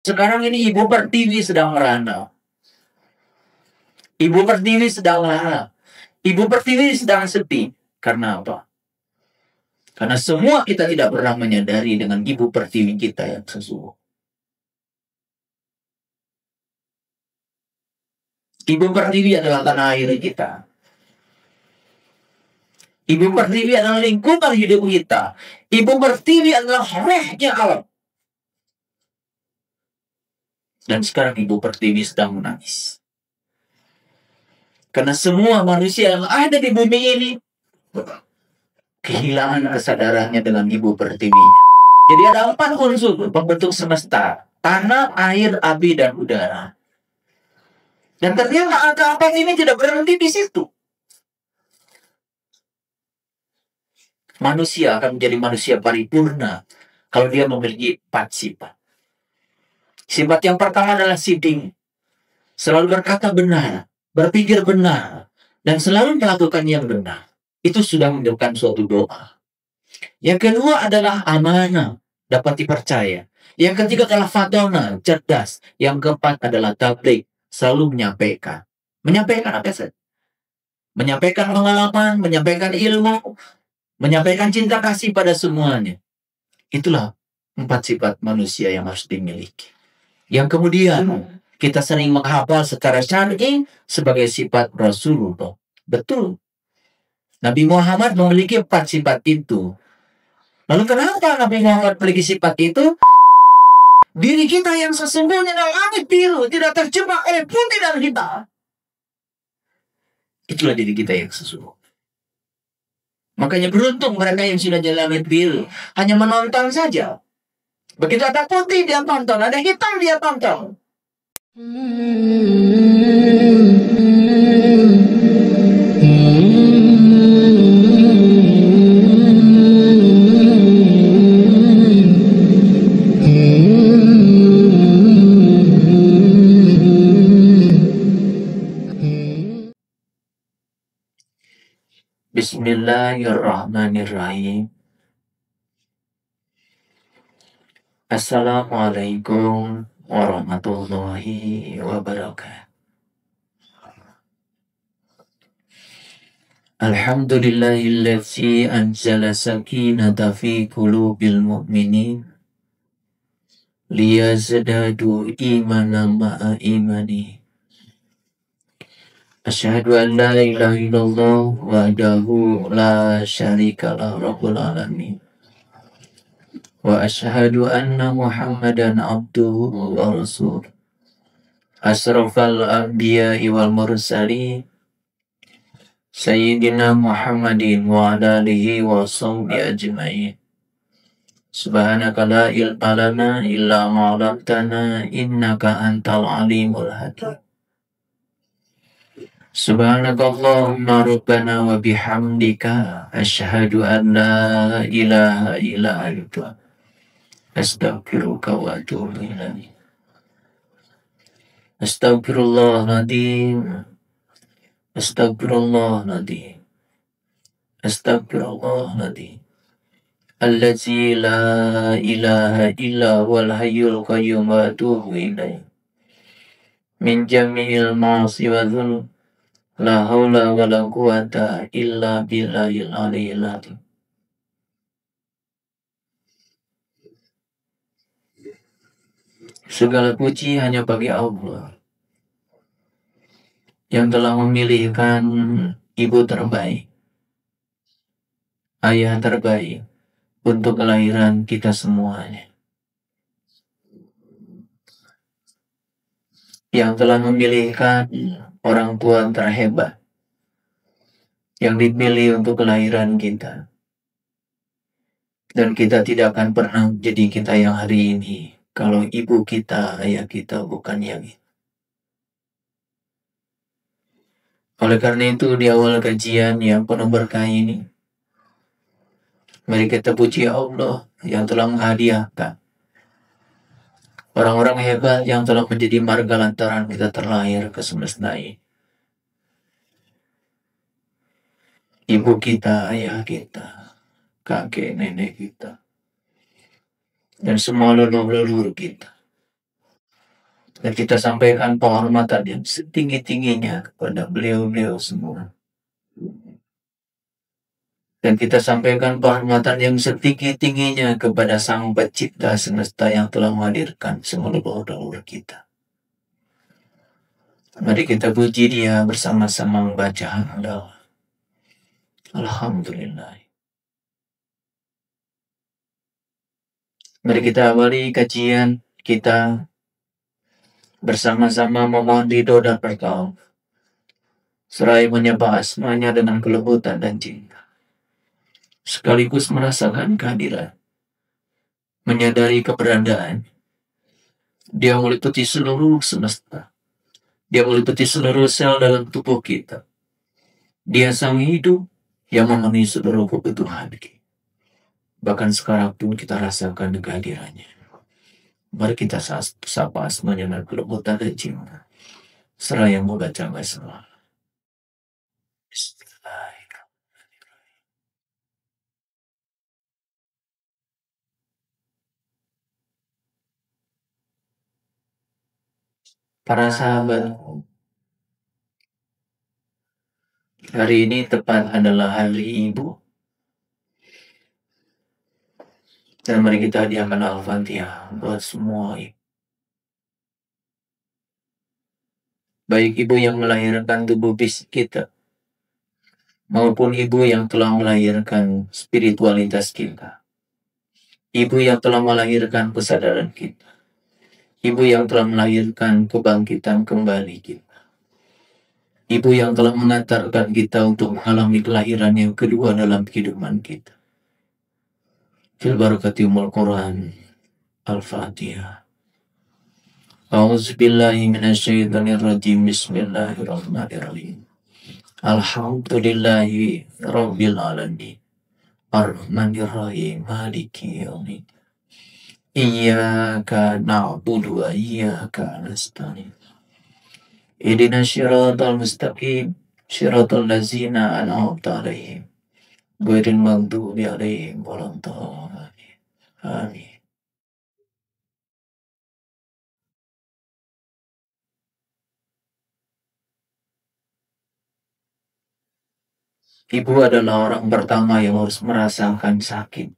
Sekarang ini Ibu Pertiwi sedang merana. Ibu Pertiwi sedang merana. Ibu Pertiwi sedang sepi. Karena apa? Karena semua kita tidak pernah menyadari dengan Ibu Pertiwi kita yang sesungguhnya. Ibu Pertiwi adalah tanah air kita. Ibu Pertiwi adalah lingkungan hidup kita. Ibu Pertiwi adalah rohnya alam. Dan sekarang Ibu Pertiwi sedang menangis. Karena semua manusia yang ada di bumi ini kehilangan kesadarannya dengan Ibu Pertiwi. Jadi ada 4 unsur pembentuk semesta. Tanah, air, api, dan udara. Dan ternyata angka 4 ini tidak berhenti di situ. Manusia akan menjadi manusia paripurna kalau dia memiliki 4 sifat. Sifat yang pertama adalah siding. Selalu berkata benar, berpikir benar, dan selalu melakukan yang benar. Itu sudah menunjukkan suatu doa. Yang kedua adalah amanah, dapat dipercaya. Yang ketiga adalah fadona, cerdas. Yang keempat adalah tablik, selalu menyampaikan. Menyampaikan apa saja? Menyampaikan pengalaman, menyampaikan ilmu, menyampaikan cinta kasih pada semuanya. Itulah 4 sifat manusia yang harus dimiliki. Yang kemudian kita sering menghafal secara syar'i sebagai sifat Rasulullah. Betul. Nabi Muhammad memiliki 4 sifat itu. Lalu kenapa Nabi Muhammad memiliki sifat itu? Diri kita yang sesungguhnya adalah langit biru, tidak terjebak oleh putih dan hitam. Itulah diri kita yang sesungguhnya. Makanya beruntung mereka yang sudah di langit biru, hanya menonton saja. Begitu ada putih dia tonton, ada hitam dia tonton. Bismillahirrahmanirrahim. Assalamualaikum warahmatullahi wabarakatuh. Alhamdulillahilladzi anzala sakinata fi qulubil mu'minin liyazdadu imanan ma'a imani. Asyhadu an la ilaha illallah wahdahu la syarikalah rabbul alamin. Wa asyhadu anna Muhammadan abduhu wa rasuluh. Asrafal anbiya'i wal mursalin. Sayyidina Muhammadin wa ala alihi wa sahbihi ajma'in. Subhanaka la ilma lana illa ma 'allamtana innaka antal alimul hakim. Subhanaka Allahumma rabbana wa bihamdika asyhadu an la ilaha illa anta astaghfiruka wa atubu ilaik. Astagfirullahaladzim. Astagfirullahaladzim. Astagfirullahaladzim. Allazi la ilaha illa wal hayyul qayyum wa atubu ilaik. Min jami'il ma'asi wa dhunub. La haula wa la quwata illa billahil aliyyil azim. Segala puji hanya bagi Allah yang telah memilihkan ibu terbaik, ayah terbaik untuk kelahiran kita semuanya. Yang telah memilihkan orang tua terhebat yang dipilih untuk kelahiran kita. Dan kita tidak akan pernah menjadi kita yang hari ini kalau ibu kita, ayah kita bukan yang itu. Oleh karena itu di awal kajian yang penuh berkah ini, mari kita puji Allah yang telah menghadiahkan orang-orang hebat yang telah menjadi marga lantaran kita terlahir ke semesta ini. Ibu kita, ayah kita, kakek nenek kita, dan semua leluhur kita. Dan kita sampaikan penghormatan yang setinggi-tingginya kepada beliau-beliau semua. Dan kita sampaikan penghormatan yang setinggi-tingginya kepada Sang Pencipta semesta yang telah menghadirkan semua leluhur kita. Mari kita puji Dia bersama-sama membaca hamdalah. Alhamdulillah. Mari kita awali kajian kita bersama-sama memohon ridho dan berkah, seraya menyembah asmanya dengan kelembutan dan cinta, sekaligus merasakan kehadiran, menyadari keberadaan. Dia meliputi seluruh semesta. Dia meliputi seluruh sel dalam tubuh kita. Dia sang hidup yang memenuhi seluruh kebutuhan kita. Bahkan sekarang pun kita rasakan kehadirannya. Mari kita sapa asmanya dengan kelembutan dan cinta, seraya membaca basmalah. Para sahabat, hari ini tepat adalah hari Ibu. Dan mari kita hadiahkan Al-Fatihah buat semua ibu. Baik ibu yang melahirkan tubuh fisik kita, maupun ibu yang telah melahirkan spiritualitas kita. Ibu yang telah melahirkan kesadaran kita. Ibu yang telah melahirkan kebangkitan kembali kita. Ibu yang telah mengantarkan kita untuk mengalami kelahiran yang kedua dalam kehidupan kita. Fil barakati umul Quran. Al-Fatihah. A'udzubillahi minasyaitonirrajim. Bismillahirrahmanirrahim. Alhamdulillahi rabbil alamin. Ar-Rahmanir-Rahim. Maliki yaumiddin. Iyyaka na'budu wa iyyaka nasta'in. Ihdinas siratal mustaqim. Siratal ladzina an'amta 'alaihim. Ghairil maghdubi 'alaihim waladdallin. Amin. Ibu adalah orang pertama yang harus merasakan sakit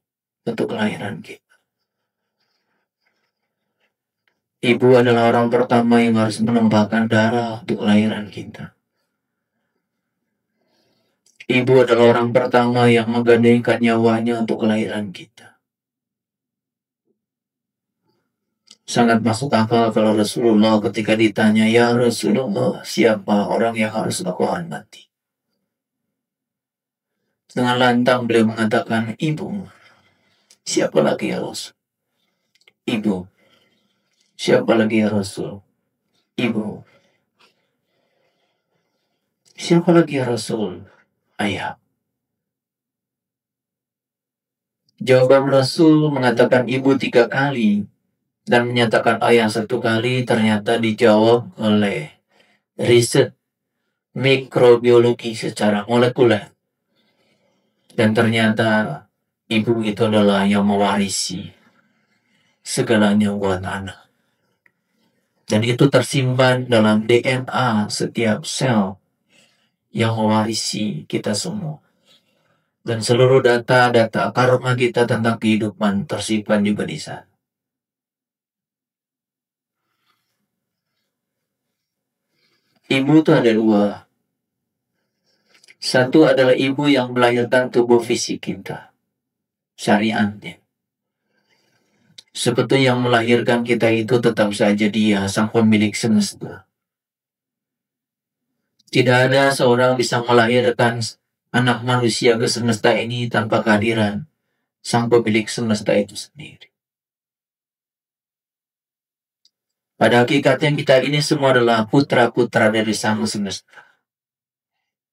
untuk kelahiran kita. Ibu adalah orang pertama yang harus menumpahkan darah untuk kelahiran kita. Ibu adalah orang pertama yang menggandengkan nyawanya untuk kelahiran kita. Sangat masuk akal kalau Rasulullah ketika ditanya, "Ya Rasulullah, siapa orang yang harus aku hormati?" Dengan lantang beliau mengatakan, "Ibu." Siapa lagi ya Rasul? Ibu. Siapa lagi ya Rasul? Ibu. Siapa lagi ya Rasul? Ayah. Jawaban Rasul mengatakan ibu 3 kali dan menyatakan ayah 1 kali ternyata dijawab oleh riset mikrobiologi secara molekuler. Dan ternyata ibu itu adalah yang mewarisi segalanya buat anak. Dan itu tersimpan dalam DNA setiap sel yang mewarisi kita semua. Dan seluruh data-data karma kita tentang kehidupan tersimpan juga di sana. Ibu itu ada 2. Satu adalah ibu yang melahirkan tubuh fisik kita, syariatnya. Seperti yang melahirkan kita itu tetap saja Dia, sang pemilik semesta. Tidak ada seorang bisa melahirkan anak manusia ke semesta ini tanpa kehadiran sang pemilik semesta itu sendiri. Pada hakikatnya kita ini semua adalah putra-putra dari sang semesta.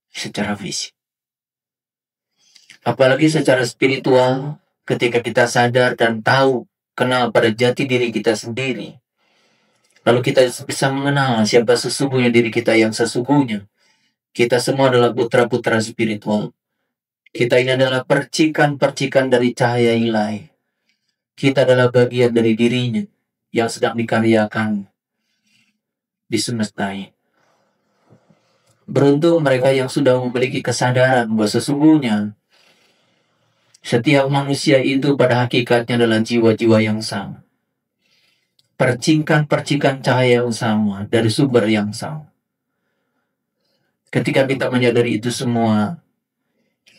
Secara fisik. Apalagi secara spiritual, ketika kita sadar dan tahu kenal pada jati diri kita sendiri, lalu kita bisa mengenal siapa sesungguhnya diri kita yang sesungguhnya. Kita semua adalah putra-putra spiritual. Kita ini adalah percikan-percikan dari cahaya ilahi. Kita adalah bagian dari dirinya yang sedang dikaryakan di semesta ini. Beruntung mereka yang sudah memiliki kesadaran bahwa sesungguhnya setiap manusia itu pada hakikatnya adalah jiwa-jiwa yang sama. Percikan-percikan cahaya yang sama dari sumber yang sama. Ketika kita menyadari itu semua,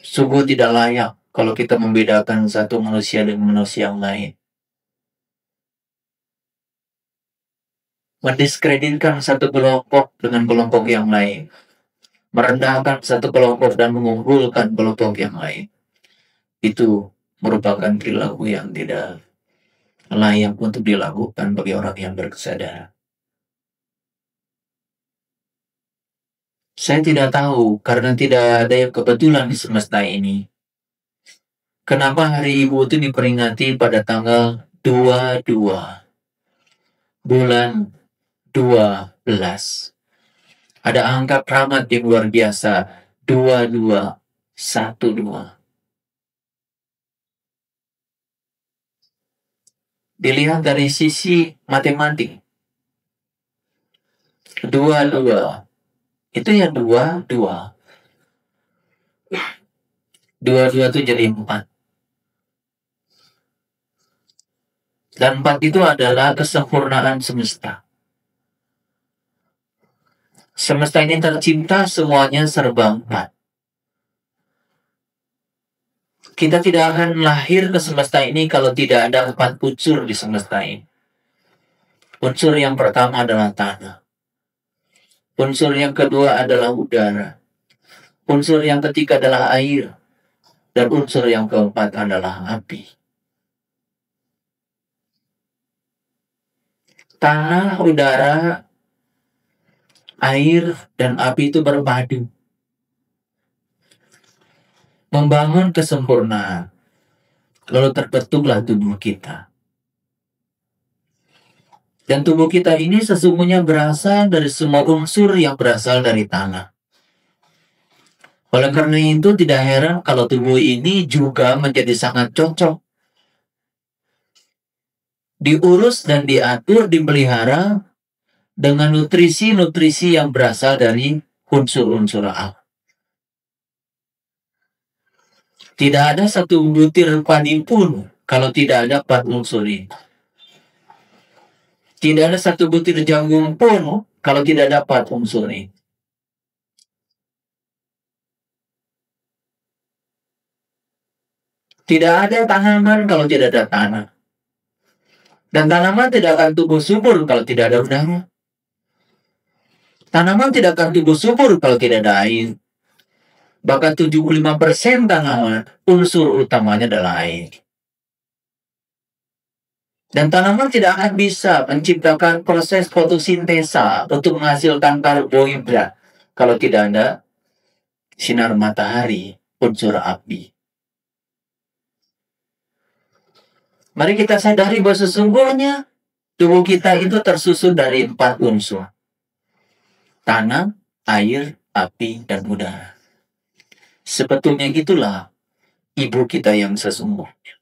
sungguh tidak layak kalau kita membedakan satu manusia dengan manusia yang lain. Mendiskreditkan satu kelompok dengan kelompok yang lain. Merendahkan satu kelompok dan mengunggulkan kelompok yang lain. Itu merupakan perilaku yang tidak layak untuk dilakukan bagi orang yang berkesadaran. Saya tidak tahu karena tidak ada yang kebetulan di semesta ini. Kenapa Hari Ibu itu diperingati pada tanggal 22 bulan 12. Ada angka keramat yang luar biasa, 2212. Dilihat dari sisi matematik, 22 itu ya 22 itu jadi 4. Dan 4 itu adalah kesempurnaan semesta. Semesta ini tercipta semuanya serba 4. Kita tidak akan lahir ke semesta ini kalau tidak ada 4 unsur di semesta ini. Unsur yang pertama adalah tanah. Unsur yang kedua adalah udara. Unsur yang ketiga adalah air. Dan unsur yang keempat adalah api. Tanah, udara, air, dan api itu berpadu. Membangun kesempurnaan. Lalu terbentuklah tubuh kita. Dan tubuh kita ini sesungguhnya berasal dari semua unsur yang berasal dari tanah. Oleh karena itu tidak heran kalau tubuh ini juga menjadi sangat cocok diurus dan diatur, dipelihara dengan nutrisi-nutrisi yang berasal dari unsur-unsur alam. Tidak ada satu butir padi pun kalau tidak ada 4 unsur ini. Tidak ada satu butir jagung pun kalau tidak ada 4 unsur ini. Tidak ada tanaman kalau tidak ada tanah. Dan tanaman tidak akan tumbuh subur kalau tidak ada udara. Tanaman tidak akan tumbuh subur kalau tidak ada air. Bahkan 75% tanaman, unsur utamanya adalah air. Dan tanaman tidak akan bisa menciptakan proses fotosintesa untuk menghasilkan karbohidrat kalau tidak ada sinar matahari, unsur api. Mari kita sadari bahwa sesungguhnya tubuh kita itu tersusun dari 4 unsur. Tanah, air, api, dan udara. Sebetulnya itulah ibu kita yang sesungguhnya.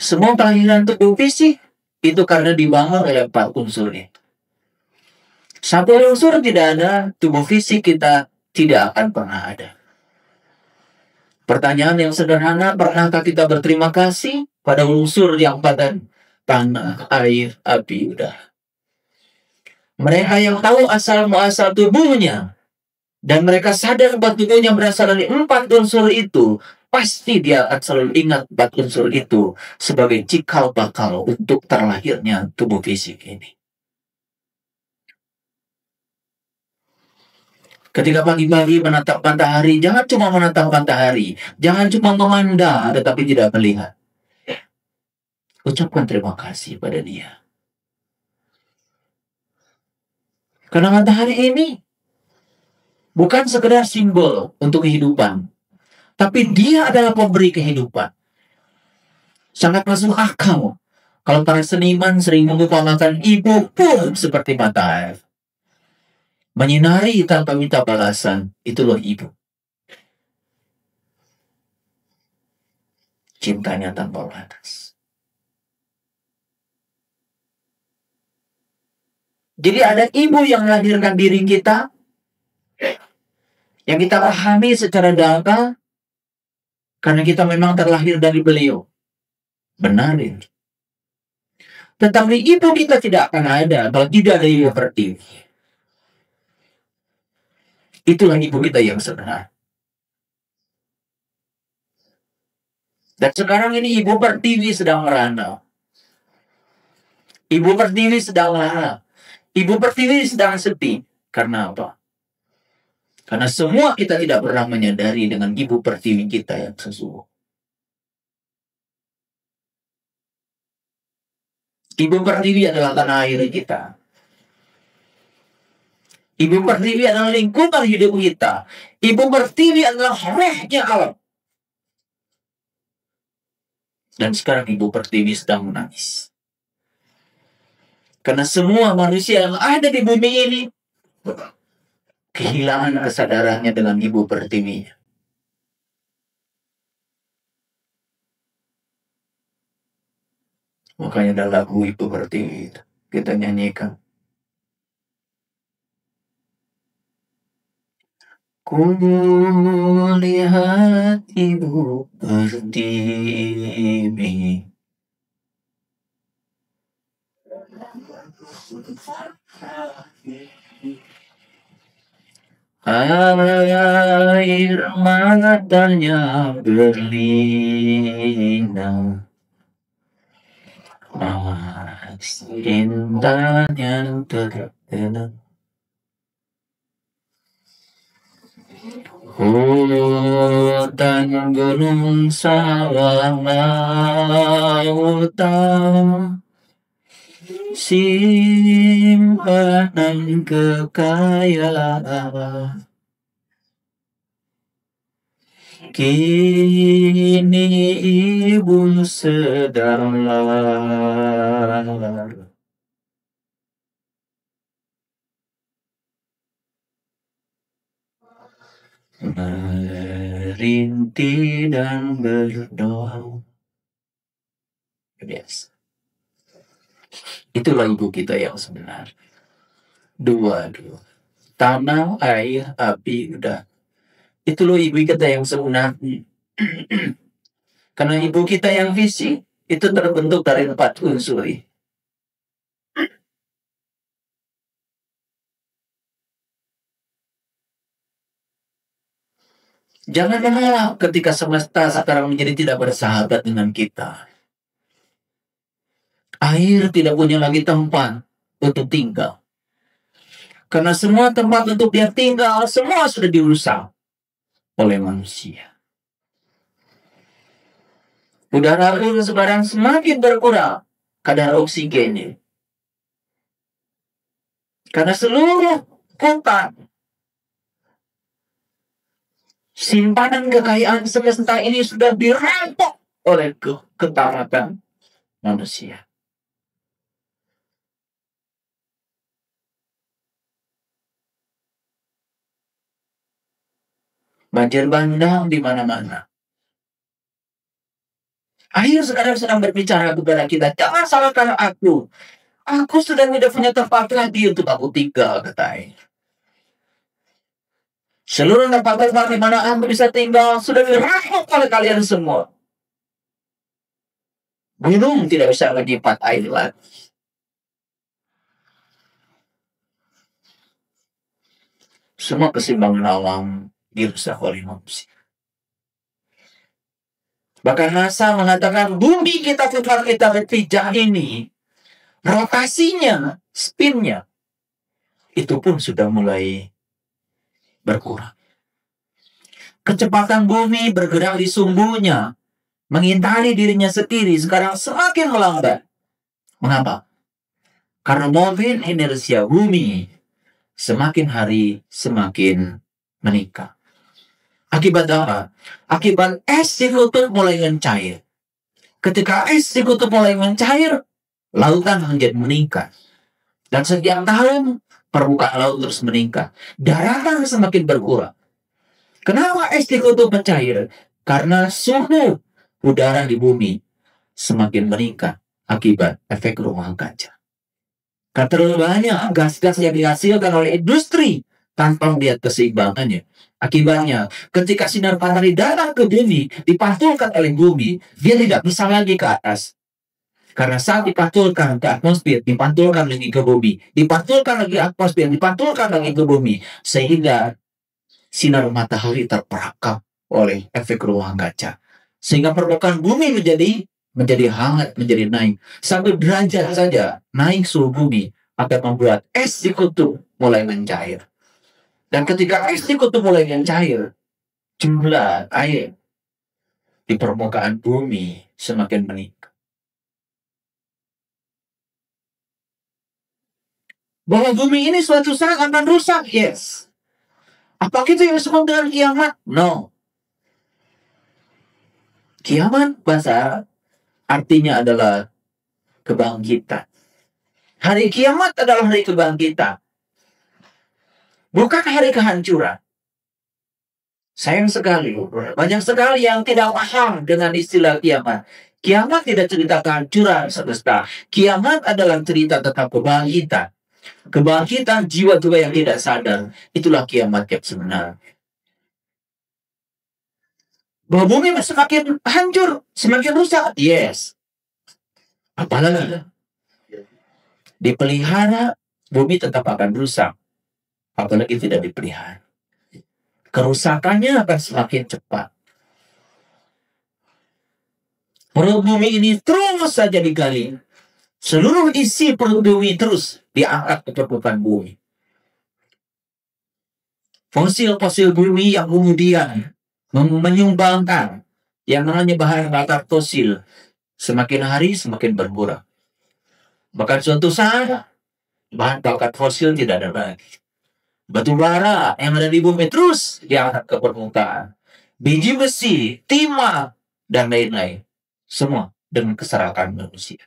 Semua kelahiran tubuh fisik itu karena dibangun oleh 4 unsur ini. Satu unsur tidak ada, tubuh fisik kita tidak akan pernah ada. Pertanyaan yang sederhana, pernahkah kita berterima kasih pada unsur yang pada tanah, air, api, udara? Mereka yang tahu asal-muasal tubuhnya dan mereka sadar bahwa tubuhnya berasal dari 4 unsur itu, pasti dia akan selalu ingat 4 unsur itu sebagai cikal bakal untuk terlahirnya tubuh fisik ini. Ketika pagi-pagi menatap matahari, jangan cuma menatap matahari, jangan cuma memandang, tetapi tidak melihat. Ucapkan terima kasih pada dia. Karena matahari ini bukan sekedar simbol untuk kehidupan, tapi dia adalah pemberi kehidupan. Sangat masuk akal kalau para seniman sering mengumpamakan ibu pun seperti matahari. Menyinari tanpa minta balasan, itu loh ibu. Cintanya tanpa batas. Jadi ada ibu yang melahirkan diri kita, yang kita pahami secara data, karena kita memang terlahir dari beliau. Benar itu. Tetapi ibu kita tidak akan ada kalau tidak ada ibu pertiwi. Itulah ibu kita yang sebenarnya. Dan sekarang ini ibu pertiwi sedang merana. Ibu pertiwi sedang merana. Ibu pertiwi sedang sedih. Karena apa? Karena semua kita tidak pernah menyadari dengan ibu pertiwi kita yang sesungguhnya. Ibu pertiwi adalah tanah air kita. Ibu pertiwi adalah lingkungan hidup kita. Ibu pertiwi adalah rohnya alam. Dan sekarang ibu pertiwi sedang menangis. Karena semua manusia yang ada di bumi ini kehilangan kesadarannya dengan ibu pertiwinya. Makanya ada lagu ibu pertiwi itu kita nyanyikan. Ku lihat ibu pertiwi, air matanya berlinang, indahnya terkenal. Hutan gunung sawah lautan, simpanan kekayaan, kini ibu sedang merintih dan berdoa. Yes. Itulah ibu kita yang sebenarnya. Dua. Tanah, air, api, udara. Itulah ibu kita yang sebenarnya. Karena ibu kita yang fisik itu terbentuk dari 4 unsur. Jangan menolak ketika semesta sekarang menjadi tidak bersahabat dengan kita. Air tidak punya lagi tempat untuk tinggal. Karena semua tempat untuk dia tinggal, semua sudah dirusak oleh manusia. Udara pun sekarang semakin berkurang kadar oksigennya. Karena seluruh kota, simpanan kekayaan semesta ini sudah dirampok oleh ketamakan manusia. Banjir bandang di mana-mana. Air sekarang sedang berbicara kepada kita, jangan salahkan aku. Aku sudah tidak punya tempat lagi untuk aku tinggal, katanya. Seluruh tempat-tempat di mana aku bisa tinggal sudah dirampok oleh kalian semua. Gunung tidak bisa menyimpan air lagi. Semua keseimbangan alam dirusak oleh manusia. Bahkan NASA mengatakan bumi kita tempat kita berpijak ini, rotasinya, spinnya, itu pun sudah mulai berkurang. Kecepatan bumi bergerak di sumbunya, mengintari dirinya sendiri, sekarang semakin melambat. Mengapa? Karena mobil inersia bumi semakin hari semakin meningkat. Akibat apa? Akibat es di kutub mulai mencair. Ketika es di kutub mulai mencair, lautan menjadi meningkat. Dan setiap tahun, permukaan laut terus meningkat. Daratan semakin berkurang. Kenapa es di kutub mencair? Karena suhu udara di bumi semakin meningkat akibat efek rumah kaca. Karena terlalu banyak gas-gas yang dihasilkan oleh industri tanpa melihat keseimbangannya. Akibatnya, ketika sinar matahari datang ke bumi, dipantulkan oleh bumi, dia tidak bisa lagi ke atas. Karena saat dipantulkan ke atmosfer, dipantulkan lagi ke bumi, dipantulkan lagi atmosfer, dipantulkan lagi ke bumi, sehingga sinar matahari terperangkap oleh efek ruang kaca. Sehingga permukaan bumi menjadi hangat, menjadi naik. Satu derajat saja naik suhu bumi akan membuat es di kutub mulai mencair. Dan ketika es di kutub mulai mencair, jumlah air di permukaan bumi semakin meningkat. Bahwa bumi ini suatu saat akan rusak, yes. Apa itu yang disebut dengan kiamat? No. Kiamat bahasa artinya adalah kebangkitan. Hari kiamat adalah hari kebangkitan. Bukan hari kehancuran. Sayang sekali, banyak sekali yang tidak paham dengan istilah kiamat. Kiamat tidak cerita kehancuran semesta. Kiamat adalah cerita tentang kebangkitan. Kebangkitan jiwa-jiwa yang tidak sadar. Itulah kiamat yang sebenarnya. Bahwa bumi semakin hancur, semakin rusak. Yes. Apalagi dipelihara, bumi tetap akan rusak. Apalagi tidak dipelihara. Kerusakannya akan semakin cepat. Perut bumi ini terus saja digali. Seluruh isi perut bumi terus diangkat ke permukaan bumi. Fosil-fosil bumi yang kemudian menyumbangkan yang namanya bahan bakar fosil semakin hari semakin berkurang. Bahkan suatu saat bahan bakar fosil tidak ada lagi. Batu bara yang ada di bumi terus diangkat ke permukaan. Biji besi, timah, dan lain-lain. Semua dengan keserakan manusia.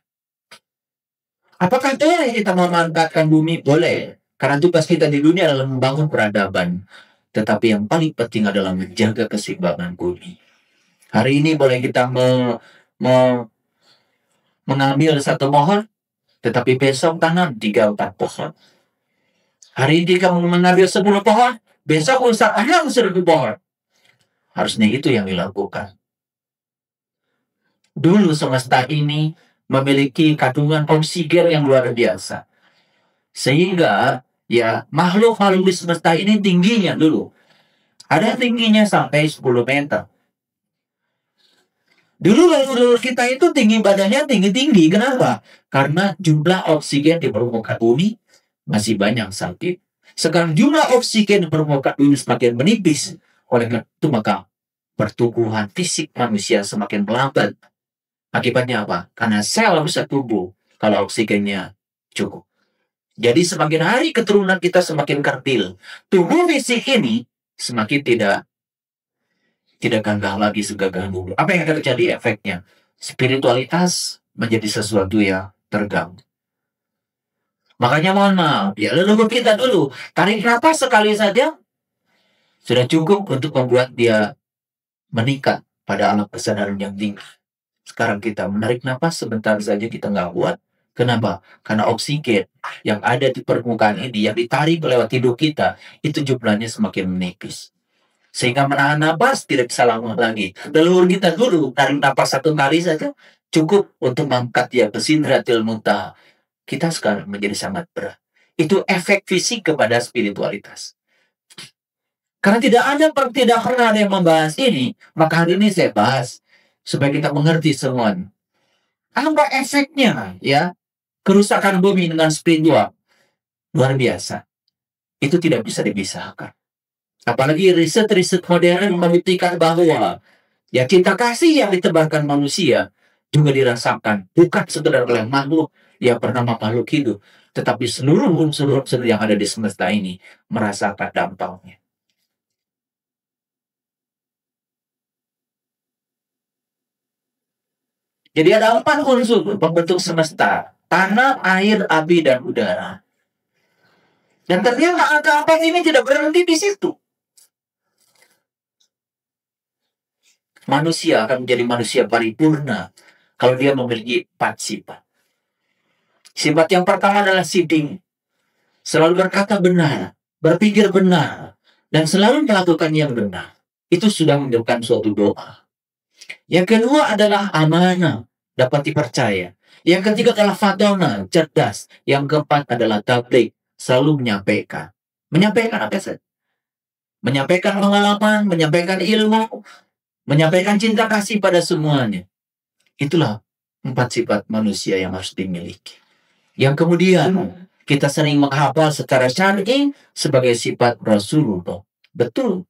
Apakah boleh kita memanfaatkan bumi? Boleh. Karena tugas kita di dunia adalah membangun peradaban. Tetapi yang paling penting adalah menjaga keseimbangan bumi. Hari ini boleh kita mengambil satu pohon, tetapi besok tanam 3-4 pohon. Hari ini kamu mengambil 10 pohon, besok usah tanam 1000 pohon. Harusnya itu yang dilakukan. Dulu semesta ini memiliki kandungan oksigen yang luar biasa. Sehingga ya makhluk-makhluk di semesta ini tingginya dulu. Ada tingginya sampai 10 meter. Dulu leluhur kita itu tinggi badannya tinggi-tinggi. Kenapa? Karena jumlah oksigen di permukaan bumi masih banyak sakit. Sekarang jumlah oksigen di permukaan bumi semakin menipis. Oleh karena itu maka pertumbuhan fisik manusia semakin melambat. Akibatnya apa? Karena sel bisa tumbuh kalau oksigennya cukup. Jadi semakin hari keturunan kita semakin kerdil. Tubuh fisik ini semakin tidak gagah lagi segagah dulu. Apa yang akan terjadi efeknya? Spiritualitas menjadi sesuatu yang terganggu. Makanya mohon maaf, ya leluhur kita dulu tarik nafas sekali saja sudah cukup untuk membuat dia meningkat pada alam kesadaran yang tinggi. Sekarang kita menarik nafas sebentar saja kita nggak kuat. Kenapa? Karena oksigen yang ada di permukaan ini yang ditarik lewat hidup kita itu jumlahnya semakin menipis. Sehingga menahan nafas tidak bisa lama lagi. Leluhur kita dulu tarik nafas 1 kali saja cukup untuk mengangkat dia ke sidratil muntaha. Kita sekarang menjadi sangat berat. Itu efek fisik kepada spiritualitas. Karena tidak pernah ada yang membahas ini, maka hari ini saya bahas supaya kita mengerti semuanya. Apa efeknya ya? Kerusakan bumi dengan spiritual luar biasa. Itu tidak bisa dipisahkan. Apalagi riset-riset modern membuktikan bahwa ya cinta kasih yang ditebarkan manusia juga dirasakan bukan sekedar oleh makhluk yang bernama makhluk hidup, tetapi seluruh unsur-unsur yang ada di semesta ini merasakan dampaknya. Jadi ada 4 unsur pembentuk semesta: tanah, air, api, dan udara. Dan ternyata angka 4 ini tidak berhenti di situ. Manusia akan menjadi manusia paripurna kalau dia memiliki 4 sifat. Sifat yang pertama adalah siding. Selalu berkata benar, berpikir benar, dan selalu melakukan yang benar. Itu sudah menunjukkan suatu doa. Yang kedua adalah amanah, dapat dipercaya. Yang ketiga adalah fatona, cerdas. Yang keempat adalah tablik, selalu menyampaikan. Menyampaikan apa saja? Menyampaikan pengalaman, menyampaikan ilmu, menyampaikan cinta kasih pada semuanya. Itulah 4 sifat manusia yang harus dimiliki. Yang kemudian kita sering menghafal secara syar'i sebagai sifat Rasulullah. Betul.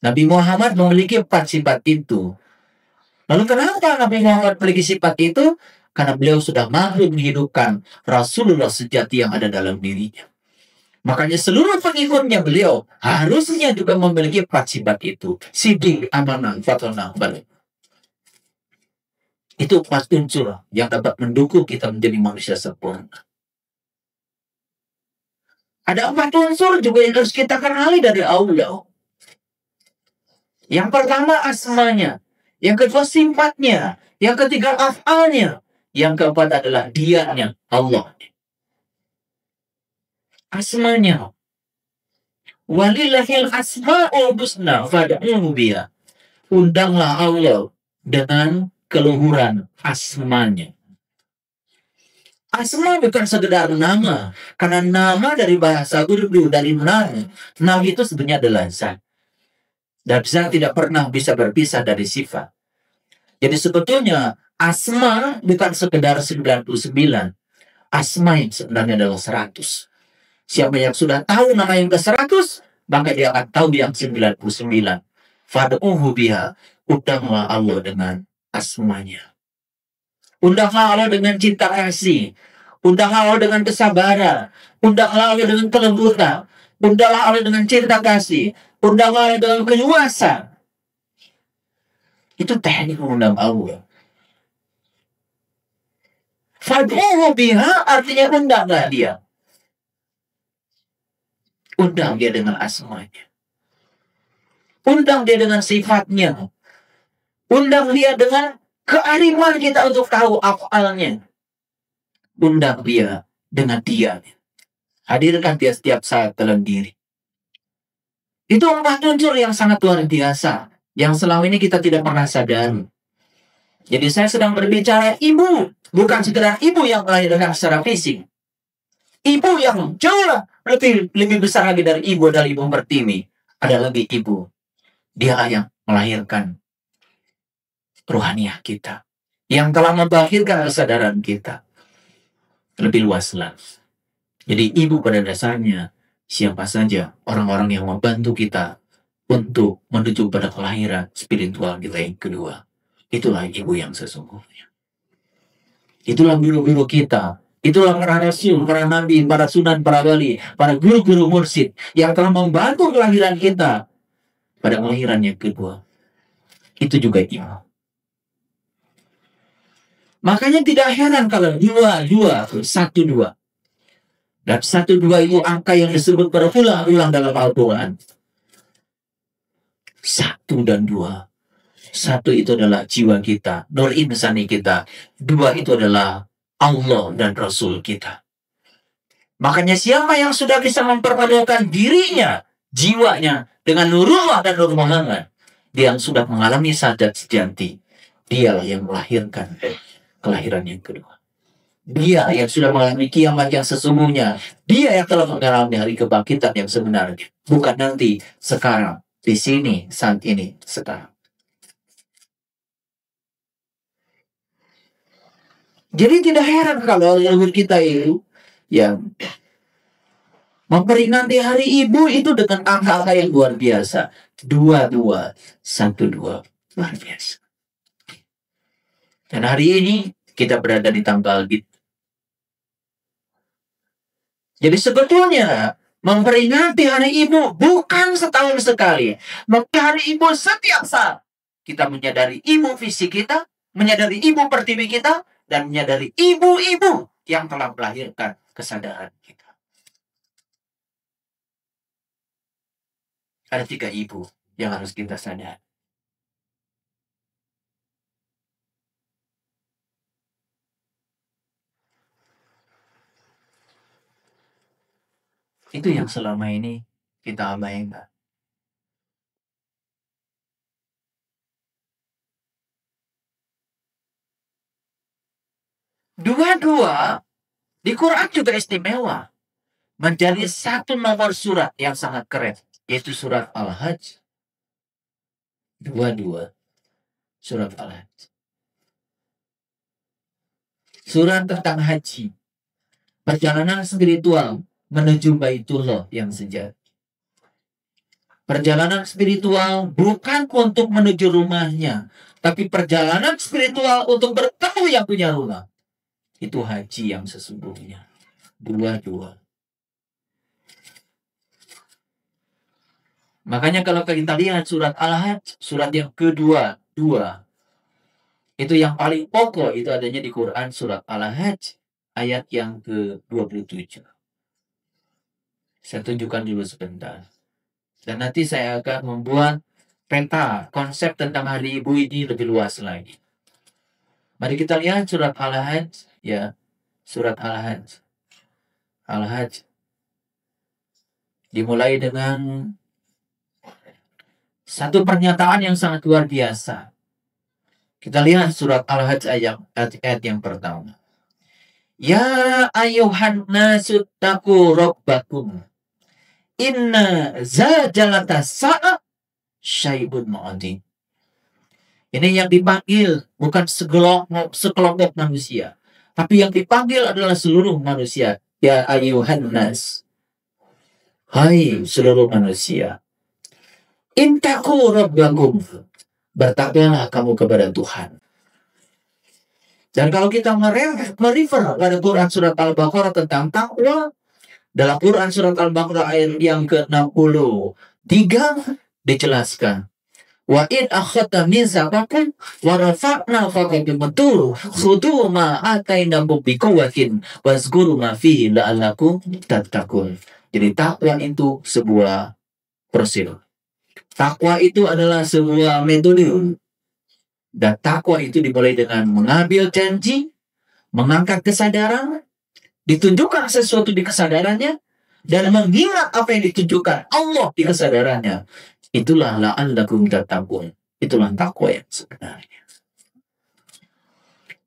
Nabi Muhammad memiliki 4 sifat itu. Lalu kenapa Nabi Muhammad memiliki sifat itu? Karena beliau sudah mampu menghidupkan Rasulullah sejati yang ada dalam dirinya. Makanya seluruh pengikutnya beliau harusnya juga memiliki 4 sifat itu. Sidik, amanah, fatona, balik. Itu 4 unsur yang dapat mendukung kita menjadi manusia sempurna. Ada 4 unsur juga yang harus kita kenali dari Allah. Yang pertama asmanya, yang kedua sifatnya, yang ketiga afalnya, yang keempat adalah dianya, Allah. Asmanya. Walillahil asma'ul husna fad'uhu biha. Undanglah Allah dengan keluhuran asmanya. Asma bukan sekedar nama, karena nama dari bahasa Urdu, dari nama. Nama itu sebenarnya adalah zat. Dan zat tidak pernah bisa berpisah dari sifat. Jadi sebetulnya asma bukan sekedar 99. Asma yang sebenarnya adalah 100. Siapa yang sudah tahu nama yang ke-100, maka dia akan tahu yang 99. Fad'uhu biha. Undanglah Allah dengan asmanya. Undanglah Allah dengan cinta kasih. Undanglah Allah dengan kesabaran. Undanglah Allah dengan kelembutan. Undanglah Allah dengan cinta kasih. Undanglah Allah dengan keluasan. Itu teknik mengundang Allah. Fad'uhu biha artinya undanglah dia. Undang dia dengan asmanya. Undang dia dengan sifatnya. Undang dia dengan kearifan kita untuk tahu afalnya. Undang dia dengan dia. Hadirkan dia setiap saat dalam diri. Itu 4 unsur yang sangat luar biasa. Yang selama ini kita tidak pernah sadari. Jadi saya sedang berbicara ibu. Bukan sekedar ibu yang melahirkan secara fisik. Ibu yang jauh lebih besar lagi dari ibu Pertiwi. Ada lagi ibu. Dia yang melahirkan rohaniah kita. Yang telah membangkitkan kesadaran kita. Lebih luas lagi. Jadi ibu pada dasarnya siapa saja orang-orang yang membantu kita untuk menuju pada kelahiran spiritual kita yang kedua. Itulah ibu yang sesungguhnya. Itulah guru-guru kita. Itulah para rasul, para nabi, para sunan, para wali, para guru-guru mursyid yang telah membantu kelahiran kita pada kelahiran yang kedua. Itu juga ibu. Makanya tidak heran kalau 2, 1, 2. Dan 1, 2 itu angka yang disebut berulang-ulang dalam Al-Quran. 1 dan 2. 1 itu adalah jiwa kita, nur insani kita. 2 itu adalah Allah dan Rasul kita. Makanya siapa yang sudah bisa memperpadukan dirinya, jiwanya dengan Nurullah dan Nur Muhammad, dia yang sudah mengalami sadat sejati, dialah yang melahirkan kelahiran yang kedua. Dia yang sudah mengalami kiamat yang sesungguhnya. Dia yang telah mengalami hari kebangkitan yang sebenarnya. Bukan nanti, sekarang, di sini, saat ini, sekarang. Jadi tidak heran kalau leluhur kita itu yang memperingati hari ibu itu dengan angka-angka yang luar biasa. 2, 2, 1, 2. Luar biasa. Dan hari ini kita berada di tanggal gitu. Jadi sebetulnya memperingati hari ibu bukan setahun sekali. Memperingati hari ibu setiap saat. Kita menyadari ibu fisik kita, menyadari ibu pertiwi kita, dan menyadari ibu-ibu yang telah melahirkan kesadaran kita. Ada 3 ibu yang harus kita sadari. Itu yang selama ini kita abaikan. Dua-dua di Quran juga istimewa. Menjadi satu nomor surat yang sangat keren, yaitu surat Al-Hajj. Dua-dua surat Al-Hajj. Surat tentang haji. Perjalanan spiritual menuju Baitullah yang sejati. Perjalanan spiritual bukan untuk menuju rumahnya, tapi perjalanan spiritual untuk bertemu yang punya rumah. Itu haji yang sesungguhnya. Dua-dua. Makanya kalau kita lihat surat Al-Hajj, surat yang kedua, itu yang paling pokok, itu adanya di Quran surat Al-Hajj, ayat yang ke-27. Saya tunjukkan dulu sebentar. Dan nanti saya akan membuat peta konsep tentang hari ibu ini lebih luas lagi. Mari kita lihat surat Al-Hajj, ya. Surat Al-Hajj. Al-Hajj dimulai dengan satu pernyataan yang sangat luar biasa. Kita lihat surat Al-Hajj ayat yang pertama. Ya ayuhan nasu taqu rabbakum. Inna zajalata sa'a syaibun mu'adim. Ini yang dipanggil bukan sekelompok manusia, tapi yang dipanggil adalah seluruh manusia. Ya ayuhan nas. Hai seluruh manusia. Intaku rabbakum. Bertakwalah kamu kepada Tuhan. Dan kalau kita merefer pada Quran surat Al-Baqarah tentang takwa, dalam Quran surat Al-Baqarah ayat yang ke-63 dijelaskan. Wa in akhadna mitsaqakum wa rafa'na fawqakum at-tur khudhu ma atainakum biquwwatin wazkuru ma fihi la'allakum tattaqun. Jadi takwa itu sebuah prosedur. Takwa itu adalah sebuah metode. Dan takwa itu dimulai dengan mengambil janji, mengangkat kesadaran, ditunjukkan sesuatu di kesadarannya, dan mengingat apa yang ditunjukkan Allah di kesadarannya. Itulah la'allakum tattaqun. Itulah takwa yang sebenarnya.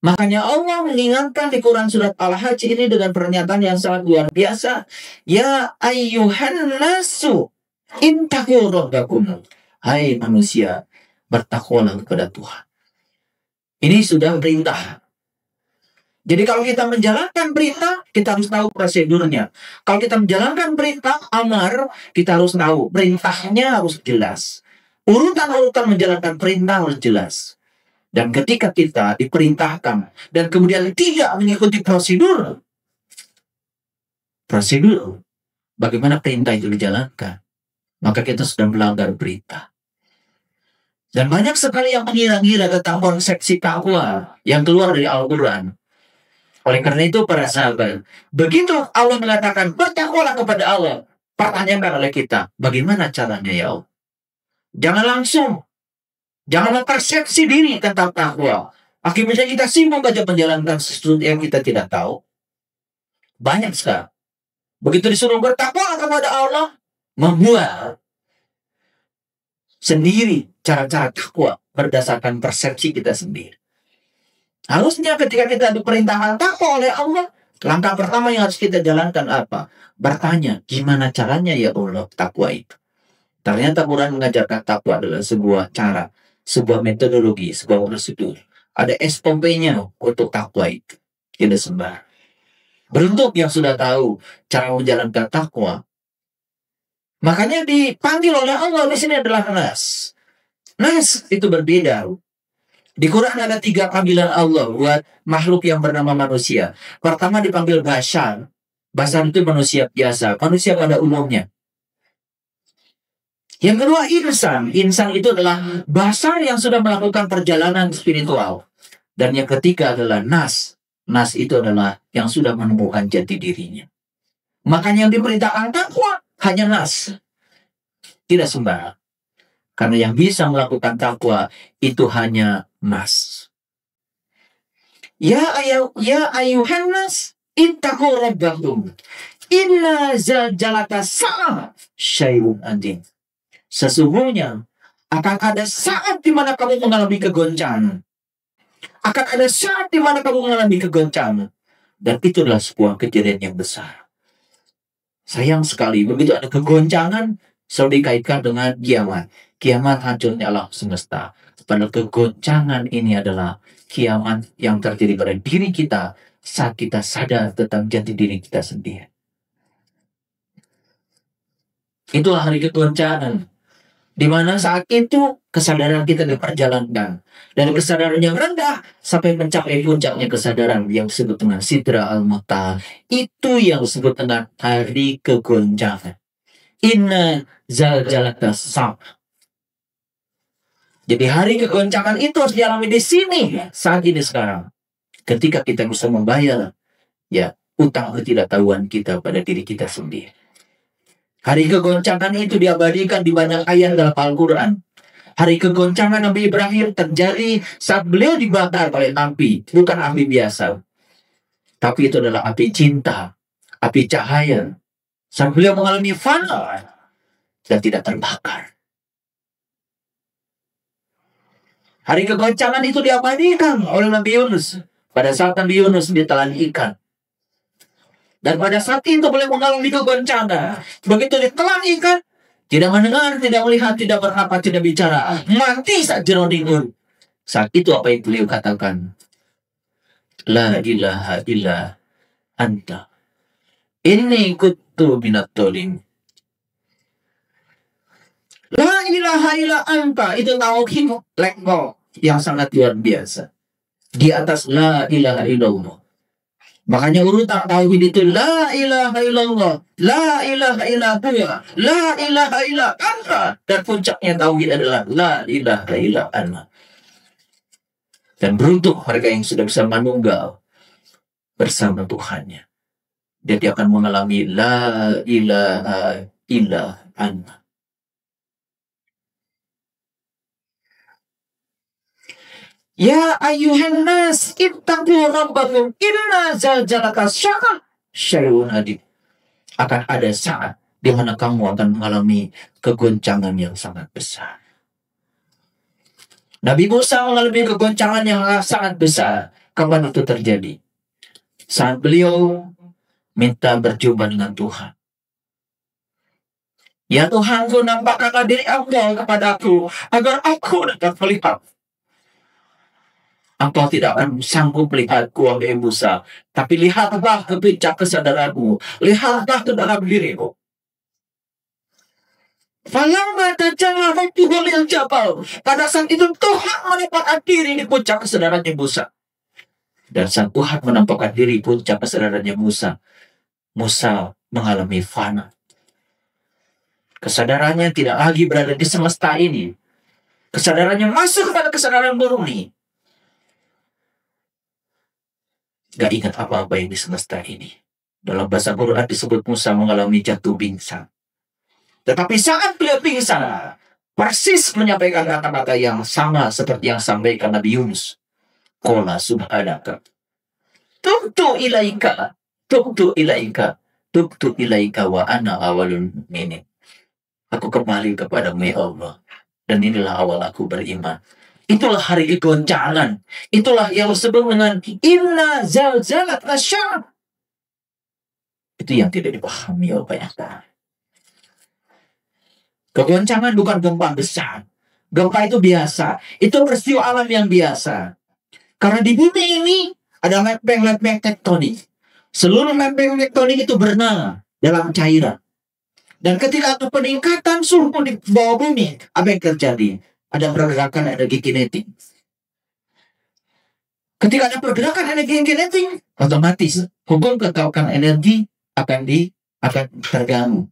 Makanya Allah mengingatkan di Quran surat Al-Hajj ini dengan pernyataan yang sangat luar biasa. Ya ayyuhan nasu intaku rabbakum. Hai manusia, bertakwalah kepada Tuhan. Ini sudah perintah. Jadi kalau kita menjalankan perintah, kita harus tahu prosedurnya. Kalau kita menjalankan perintah amar, kita harus tahu perintahnya harus jelas. Urutan-urutan menjalankan perintah harus jelas. Dan ketika kita diperintahkan dan kemudian tidak mengikuti prosedur bagaimana perintah itu dijalankan, maka kita sudah melanggar perintah. Dan banyak sekali yang mengira-ngira tentang konsepsi takwa yang keluar dari Al-Quran. Oleh karena itu para sahabat, begitu Allah mengatakan bertakwalah kepada Allah, pertanyakan oleh kita, bagaimana caranya ya Allah? Jangan langsung, jangan mempersepsi diri tentang takwa. Akibatnya kita sibuk aja menjalankan sesuatu yang kita tidak tahu. Banyak sekali. Begitu disuruh bertakwalah kepada Allah, membuat sendiri cara-cara takwa berdasarkan persepsi kita sendiri. Harusnya ketika kita diperintahkan takwa oleh Allah, langkah pertama yang harus kita jalankan apa? Bertanya, gimana caranya ya Allah takwa itu? Ternyata Quran mengajarkan takwa adalah sebuah cara, sebuah metodologi, sebuah prosedur. Ada SOP-nya untuk takwa itu. Tidak sembarang. Beruntung yang sudah tahu cara menjalankan takwa. Makanya dipanggil oleh Allah di sini adalah nas. Nas itu berbeda. Di Quran ada 3 panggilan Allah buat makhluk yang bernama manusia. Pertama dipanggil bashar. Bashar itu manusia biasa, manusia pada umumnya. Yang kedua insan. Insan itu adalah bashar yang sudah melakukan perjalanan spiritual. Dan yang ketiga adalah nas. Nas itu adalah yang sudah menemukan jati dirinya. Makanya yang diperintahkan takwa hanya nas. Tidak sembarang. Karena yang bisa melakukan takwa itu hanya nas. Ya ayuhan nas ittaqu rabbakum. Inna zalzalata sa'ah syai'un adim. Sesungguhnya akan ada saat di mana kamu mengalami kegoncangan. Akan ada saat di mana kamu mengalami kegoncangan. Dan itulah sebuah kejadian yang besar. Sayang sekali, begitu ada kegoncangan, selalu dikaitkan dengan kiamat. Kiamat hancurnya alam semesta. Padahal kegoncangan ini adalah kiamat yang terjadi pada diri kita saat kita sadar tentang jati diri kita sendiri. Itulah hari kegoncangan. Di mana saat itu kesadaran kita diperjalankan. Dan kesadaran yang rendah sampai mencapai puncaknya kesadaran yang disebut dengan sidra al-muntaha. Itu yang disebut dengan hari kegoncangan. Inna zalzalata sa'ah. Jadi hari kegoncangan itu harus dialami di sini saat ini sekarang. Ketika kita bisa membayar ya utang ketidaktahuan kita pada diri kita sendiri. Hari kegoncangan itu diabadikan di banyak ayat dalam Al-Quran. Hari kegoncangan Nabi Ibrahim terjadi saat beliau dibakar oleh api. Bukan api biasa. Tapi itu adalah api cinta. Api cahaya. Saat beliau mengalami fana. Dan tidak terbakar. Hari kegoncangan itu diabadikan oleh Nabi Yunus. Pada saat Nabi Yunus ditelan ikan. Dan pada saat itu beliau mengalami kegoncangan. Begitu ditelan ikan, tidak mendengar, tidak melihat, tidak bernapas, tidak bicara. Mati saat jerodingun. Saat itu apa yang beliau katakan? La ilaha illa anta. Inni kuntu minat tolim. La ilaha illa anta. Itu tauhid lekmo yang sangat luar biasa. Di atas la ilaha illallah. Makanya urutan tauhid itu la ilaha illallah, la ilaha illa huwa, la ilaha illa anta. Dan puncaknya tauhid adalah la ilaha illa anta. Dan beruntung mereka yang sudah bisa menunggal bersama Tuhannya. Dan dia akan mengalami la ilaha illa anta. Ya ayuhan nas ittaqu rabbakum inna zalzalata sa'ah syai'un adim. Akan ada saat di mana kamu akan mengalami kegoncangan yang sangat besar. Nabi Musa mengalami kegoncangan yang sangat besar. Kapan itu terjadi? Saat beliau minta berjumpa dengan Tuhan. Ya Tuhanku, nampakkanlah diri Engkau kepadaku agar aku dapat melihat. Engkau tidak akan sanggup melihatku, wahai Musa. Tapi lihatlah ke puncak kesadaranmu. Lihatlah ke dalam dirimu. Falamma tajalla rabbuhu lil jabal. Pada saat itu Tuhan menampakkan diri di puncak kesadarannya Musa. Dan saat Tuhan menampakkan diri di puncak kesadarannya Musa, Musa mengalami fana. Kesadarannya tidak lagi berada di semesta ini. Kesadarannya masuk kepada kesadaran murni. Gak ingat apa-apa yang di semesta ini. Dalam bahasa Quran disebut Musa mengalami jatuh pingsan. Tetapi saat beliau pingsan, persis menyampaikan kata-kata yang sama seperti yang sampaikan Nabi Yunus. Qala subhanaka. Tubtu ilaika. Tubtu ilaika. Tubtu ilaika wa ana awalun mu'minin. Aku kembali kepadamu ya Allah. Dan inilah awal aku beriman. Itulah hari kegoncangan. Itulah yang disebut dengan inna zalzalata sa'ah. Itu yang tidak dipahami oleh banyak orang. Kegoncangan bukan gempa besar. Gempa itu biasa. Itu peristiwa alam yang biasa. Karena di bumi ini ada lempeng-lempeng tektonik. Seluruh lempeng tektonik itu berenang dalam cairan. Dan ketika ada peningkatan suhu di bawah bumi, apa yang terjadi? Ada pergerakan energi kinetik. Ketika ada pergerakan energi kinetik, otomatis hukum kekaukan energi akan terganggu.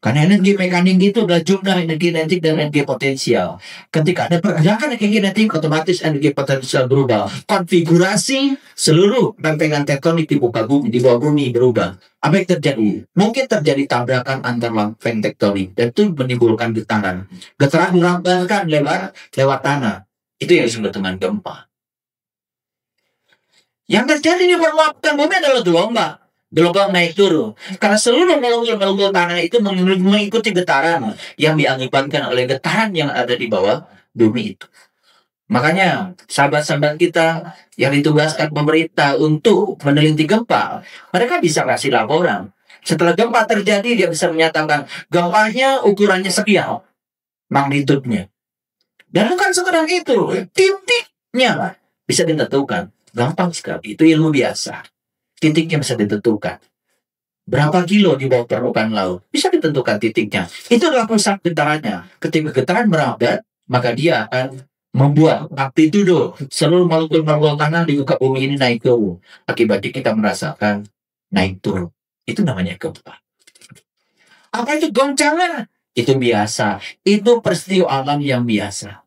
Karena energi mekanik itu adalah jumlah energi kinetik dan energi potensial. Ketika ada pergerakan energi kinetik, otomatis energi potensial berubah. Konfigurasi seluruh lempengan tektonik di bawah bumi berubah. Apa yang terjadi? Mungkin terjadi tabrakan antar lempeng tektonik dan itu menimbulkan getaran. Getaran dilambangkan lewat tanah. Itu yang disebut dengan gempa. Yang terjadi di permukaan bumi adalah gelombang. Gelombang naik turun. Karena seluruh molekul-molekul tanah itu mengikuti getaran yang diakibatkan oleh getaran yang ada di bawah bumi itu. Makanya sahabat-sahabat kita yang ditugaskan pemerintah untuk meneliti gempa, mereka bisa kasih laporan. Setelah gempa terjadi, dia bisa menyatakan gempanya ukurannya sekian magnitudenya. Dan bukan sekedar itu, titiknya bisa ditentukan. Gampang sekali, itu ilmu biasa. Titiknya bisa ditentukan. Berapa kilo di bawah permukaan laut, bisa ditentukan titiknya. Itu adalah pusat getarannya. Ketika getaran merambat, maka dia akan membuat amplitudo seluruh molekul-molekul tanah di muka bumi ini naik turun. Akibatnya kita merasakan naik turun. Itu namanya gempa. Apa itu goncangan? Itu biasa. Itu peristiwa alam yang biasa.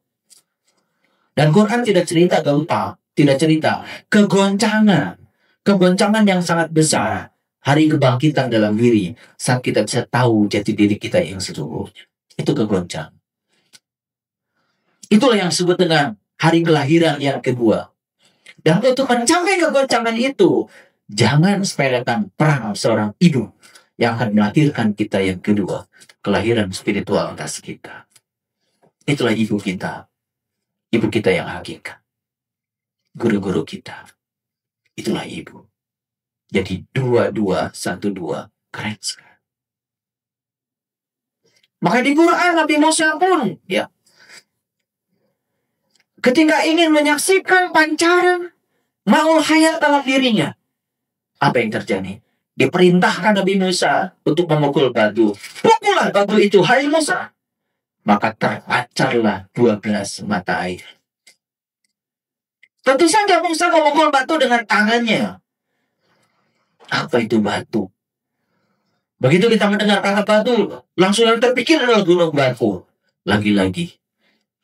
Dan Quran tidak cerita gempa, tidak cerita kegoncangan. Kegoncangan yang sangat besar, hari kebangkitan dalam diri, saat kita bisa tahu jati diri kita yang sesungguhnya. Itu kegoncang. Itulah yang disebut dengan hari kelahiran yang kedua. Dan untuk mencapai kegoncangan itu, jangan sepelekan peran seorang ibu yang akan melahirkan kita yang kedua. Kelahiran spiritual atas kita. Itulah ibu kita. Ibu kita yang hakikat. Guru-guru kita. Itulah ibu. Jadi 2212 keren sekali. Maka di Quran Nabi Musa pun ya, ketika ingin menyaksikan pancaran maul hayat dalam dirinya, apa yang terjadi? Diperintahkan Nabi Musa untuk memukul batu. Pukullah batu itu, hai Musa. Maka terpancarlah 12 mata air. Tentu saja Musa memukul batu dengan tangannya. Apa itu batu? Begitu kita mendengar kata batu, langsung yang terpikir adalah gunung batu. Lagi-lagi,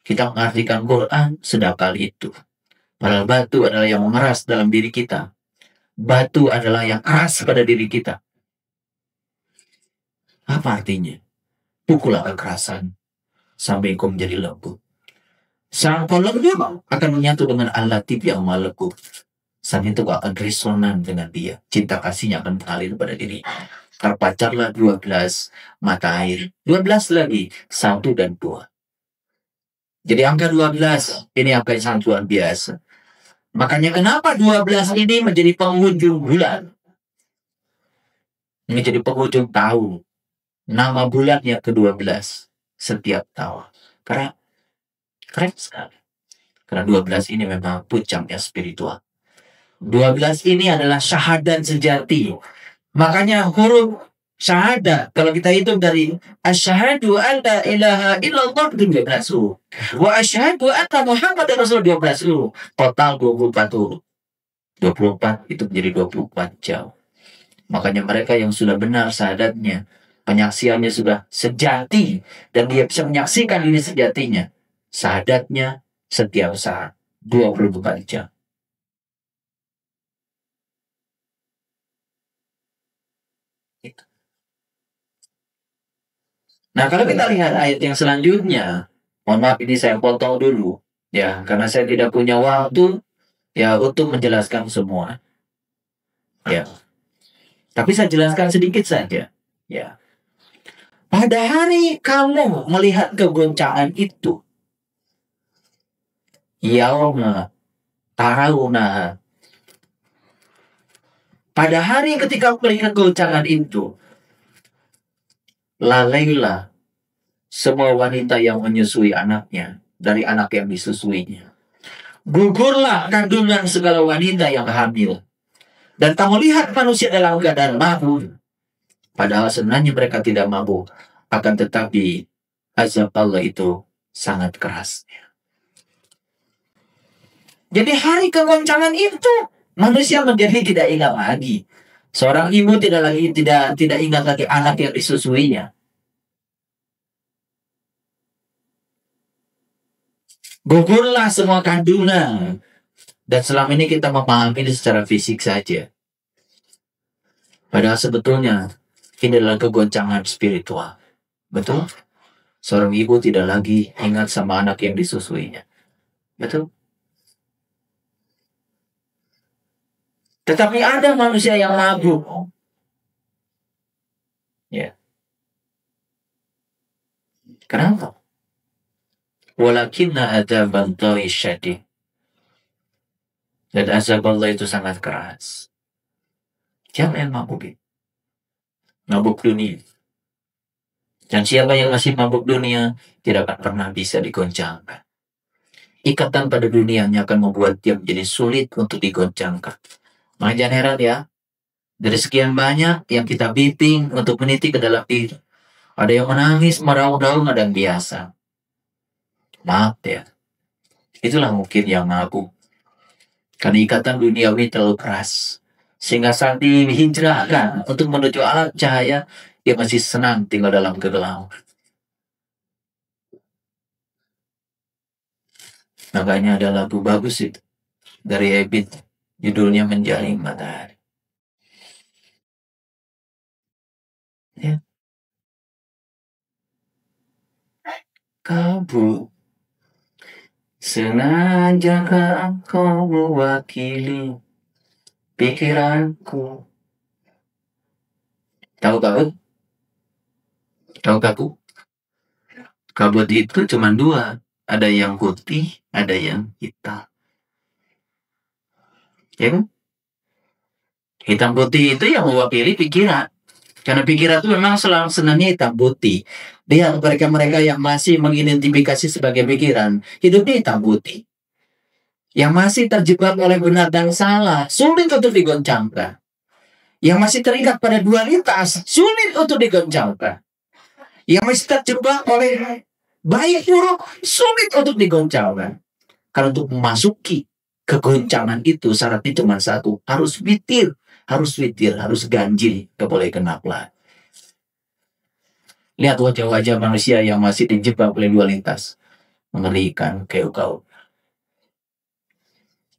kita mengartikan Quran sedangkal itu. Padahal batu adalah yang mengeras dalam diri kita. Batu adalah yang keras pada diri kita. Apa artinya? Pukullah kekerasan sampai engkau menjadi lembut. Sang pelembut akan menyatu dengan Al-Latif yang maha lembut. Saat itu akan resonan dengan dia. Cinta kasihnya akan mengalir pada diri. Terpancarlah 12 mata air. 12 lagi. 1 dan 2. Jadi angka 12 ini angka yang sangat luar biasa. Makanya kenapa 12 ini menjadi penghujung bulan. Menjadi penghujung tahun. Nama bulannya ke-12 setiap tahun. Karena keren sekali. Karena 12 ini memang puncaknya spiritual. 12 ini adalah syahadat sejati. Makanya huruf syahadat, kalau kita hitung dari asyhadu an la ilaha illallah 12 huruf. Wa asyhadu anna Muhammadar Rasul 12 huruf. Total 24 huruf. 24 itu menjadi 24 jam. Makanya mereka yang sudah benar syahadatnya, penyaksiannya sudah sejati, dan dia bisa menyaksikan ini sejatinya. Syahadatnya setiap saat 24 jam. Nah, kalau kita lihat ayat yang selanjutnya, mohon maaf ini saya potong dulu, ya, karena saya tidak punya waktu, ya, untuk menjelaskan semua, ya. Tapi saya jelaskan sedikit saja, ya. Pada hari kamu melihat kegoncangan itu, yauma tarawna. Pada hari ketika melihat goncangan itu, lalailah semua wanita yang menyusui anaknya dari anak yang disusuinya. Gugurlah kandungan segala wanita yang hamil. Dan kamu lihat manusia dalam keadaan mabuk. Padahal sebenarnya mereka tidak mabuk. Akan tetapi azab Allah itu sangat keras. Jadi hari kegoncangan itu manusia menjadi tidak ingat lagi. Seorang ibu tidak ingat lagi anak yang disusuinya. Gugurlah semua kandungan. Dan selama ini kita memahami ini secara fisik saja. Padahal sebetulnya ini adalah kegoncangan spiritual. Betul? Seorang ibu tidak lagi ingat sama anak yang disusuinya. Betul? Tetapi ada manusia yang mabuk. Ya. Kenapa? Walakinna adzaballahi syadid. Dan azab Allah itu sangat keras. Siapa yang mabuk itu? Mabuk dunia. Dan siapa yang masih mabuk dunia tidak akan pernah bisa digoncangkan. Ikatan pada dunianya akan membuat dia menjadi sulit untuk digoncangkan. Makanya jangan heran ya, dari sekian banyak yang kita bimbing untuk meniti ke dalam diri. Ada yang menangis, meraung-raung, ada yang biasa. Maaf ya, itulah mungkin yang mabuk. Karena ikatan duniawi terlalu keras. Sehingga saat dihijrahkan untuk menuju alam cahaya, dia masih senang tinggal dalam kegelapan. Makanya ada lagu bagus itu dari Ebit, judulnya Menjaring Matahari. Ya. Kabut, sengaja engkau mewakili pikiranku. Tahu kabut? Tahu kabut? Kabut itu cuma dua, ada yang putih, ada yang hitam. Ya kan? Hitam putih itu yang mewakili pikiran. Karena pikiran itu memang selalu senangnya hitam putih. Dia mereka-mereka yang masih mengidentifikasi sebagai pikiran, hidupnya hitam putih. Yang masih terjebak oleh benar dan salah, sulit untuk digoncangkan. Yang masih terikat pada dualitas, sulit untuk digoncangkan. Yang masih terjebak oleh baik buruk, sulit untuk digoncangkan. Karena untuk memasuki kegoncangan itu syaratnya cuma satu, harus witir, harus ganjil, gak boleh genap lah. Lihat wajah-wajah manusia yang masih dijebak oleh dualitas, mengerikan kayak kau.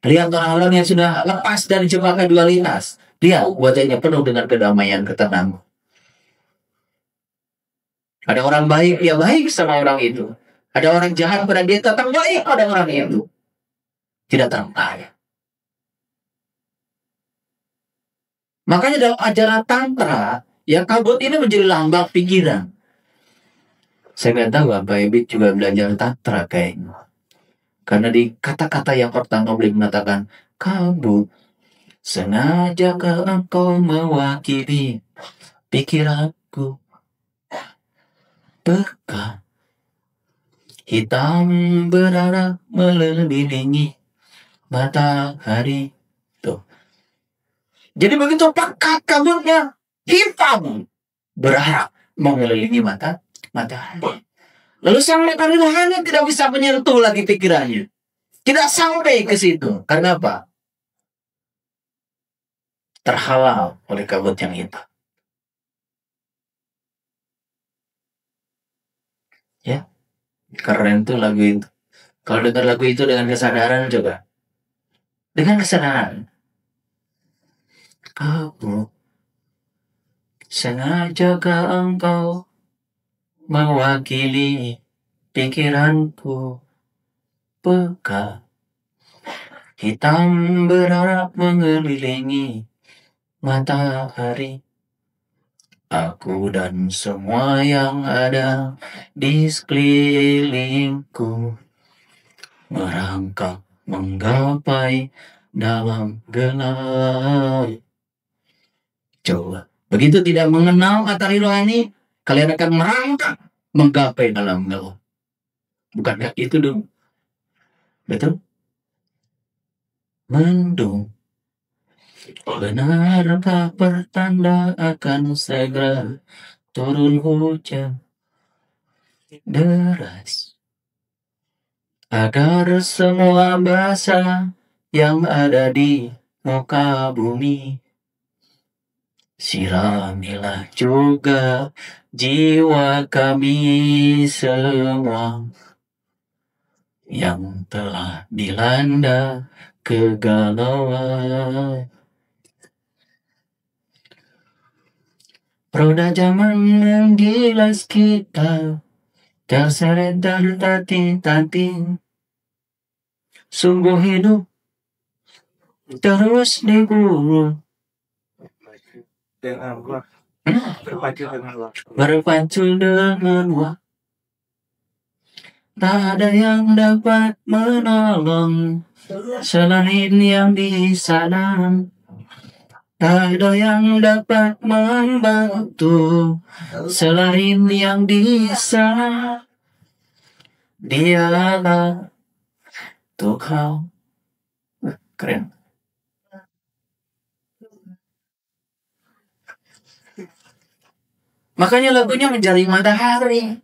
Lihat orang-orang yang sudah lepas dari jebakan dualitas, lihat wajahnya penuh dengan kedamaian, ketenangan. Ada orang baik, dia baik sama orang itu. Ada orang jahat pada dia tetap baik pada orang itu. Tidak terangkai. Makanya dalam ajaran Tantra, yang kabut ini menjadi lambang pikiran. Saya nggak tahu Pak Ebit juga belajar Tantra kayaknya. Karena di kata-kata yang pertama boleh mengatakan, kabut, sengaja engkau mewakili pikiranku. Pekat, hitam berarah mengelilingi matahari. Tuh. Jadi begitu pekat kabutnya, hitam berarah mengelilingi matahari. Lalu sang matahari hanya tidak bisa menyentuh lagi pikirannya. Tidak sampai ke situ. Karena apa? Terhalau oleh kabut yang hitam. Ya, keren tuh lagu itu. Kalau dengar lagu itu dengan kesadaran coba. Dengan kesadaran. Kabut, sengaja engkau mewakili pikiranku. Pekat, hitam berarah mengelilingi matahari. Aku dan semua yang ada di sekelilingku merangkak menggapai dalam gelap. Coba, begitu tidak mengenal matahari rohani, kalian akan merangkak menggapai dalam gelap. Bukankah itu dong? Betul? Mendung. Benarkah pertanda akan segera turun hujan deras agar semua basah yang ada di muka bumi? Siramilah juga jiwa kami semua yang telah dilanda kegalauan. Roda zaman menggilas kita, terseret dan tati-tati. Sungguh hidup terus diburu. Berpacu dengan waktu. Tak ada yang dapat menolong selain yang di sana. Tak ada yang dapat membantu selain yang di sana. Dialah Tuhan. Keren. Makanya lagunya Mencari Matahari.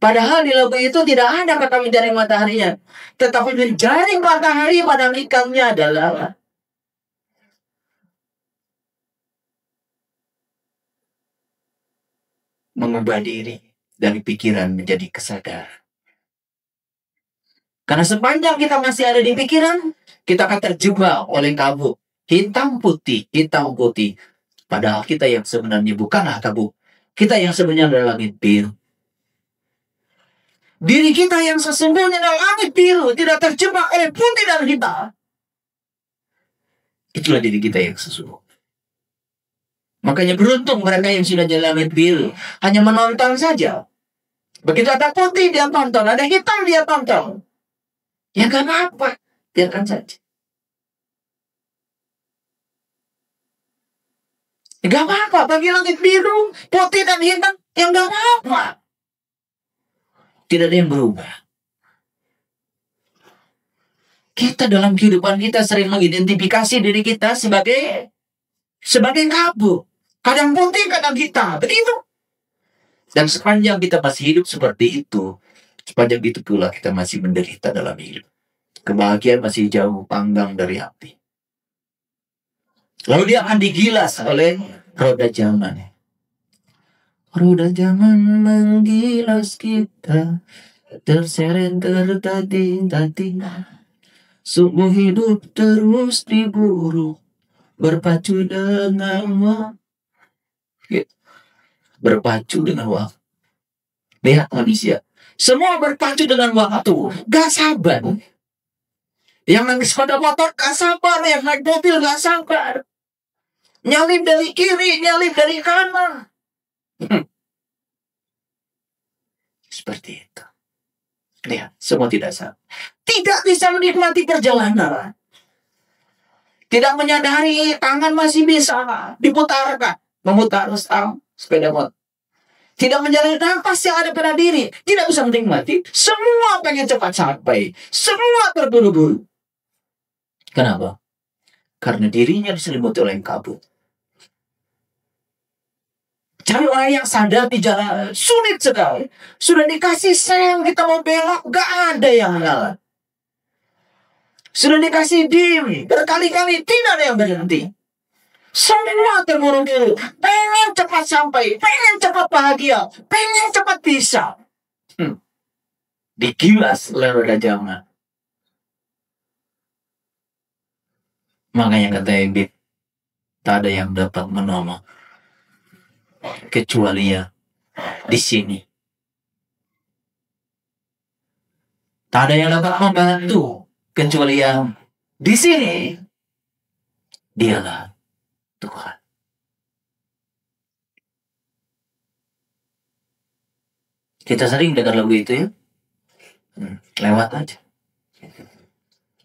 Padahal di lagu itu tidak ada kata mencari mataharinya. Tetapi mencari matahari pada ikannya adalah mengubah diri dari pikiran menjadi kesadaran. Karena sepanjang kita masih ada di pikiran, kita akan terjebak oleh kabut. Hitam putih, hitam putih. Padahal kita yang sebenarnya bukanlah kabut. Kita yang sebenarnya adalah langit biru. Diri kita yang sesungguhnya adalah langit biru, tidak terjebak oleh putih dan hitam. Itulah diri kita yang sesungguhnya. Makanya beruntung mereka yang sudah jadi langit biru, hanya menonton saja. Begitu ada putih dia tonton, ada hitam dia tonton. Ya gak apa-apa, biarkan saja. Gak apa-apa bagi langit biru, putih dan hitam, yang gak apa-apa. Tidak ada yang berubah. Kita dalam kehidupan kita sering mengidentifikasi diri kita sebagai kabut. Kadang putih, kadang hitam. Begitu. Dan sepanjang kita masih hidup seperti itu, sepanjang itu pula kita masih menderita dalam hidup. Kebahagiaan masih jauh panggang dari api. Lalu dia akan digilas oleh roda zaman. Roda zaman menggilas kita, terseret tertatih-tatih. Sungguh hidup terus diburu, berpacu dengan waktu. Berpacu dengan waktu. Lihat manusia, semua berpacu dengan waktu. Gak sabar. Yang naik sepeda motor gak sabar, yang naik mobil gak sabar. Nyalip dari kiri, nyalip dari kanan. Seperti itu. Lihat, semua tidak sabar. Tidak bisa menikmati perjalanan. Tidak menyadari tangan masih bisa diputarkan, memutar sepeda motor. Tidak menyadari nafas yang ada pada diri. Tidak bisa menikmati. Semua pengen cepat sampai. Semua terburu-buru. Kenapa? Karena dirinya diselimuti oleh kabut. Cari orang yang sadar di jalan sulit sekali. Sudah dikasih sen, kita mau belok, gak ada yang ngalah. Sudah dikasih dim, berkali-kali tidak ada yang berhenti. Semua terburu-buru, pengen cepat sampai, pengen cepat bahagia, pengen cepat bisa. Digilas oleh roda zaman. Makanya kata Ebit, tak ada yang dapat menolong kecuali ya di sini. Tak ada yang dapat membantu kecuali yang di sini. Dialah Tuhan. Kita sering dengar lagu itu ya, lewat aja.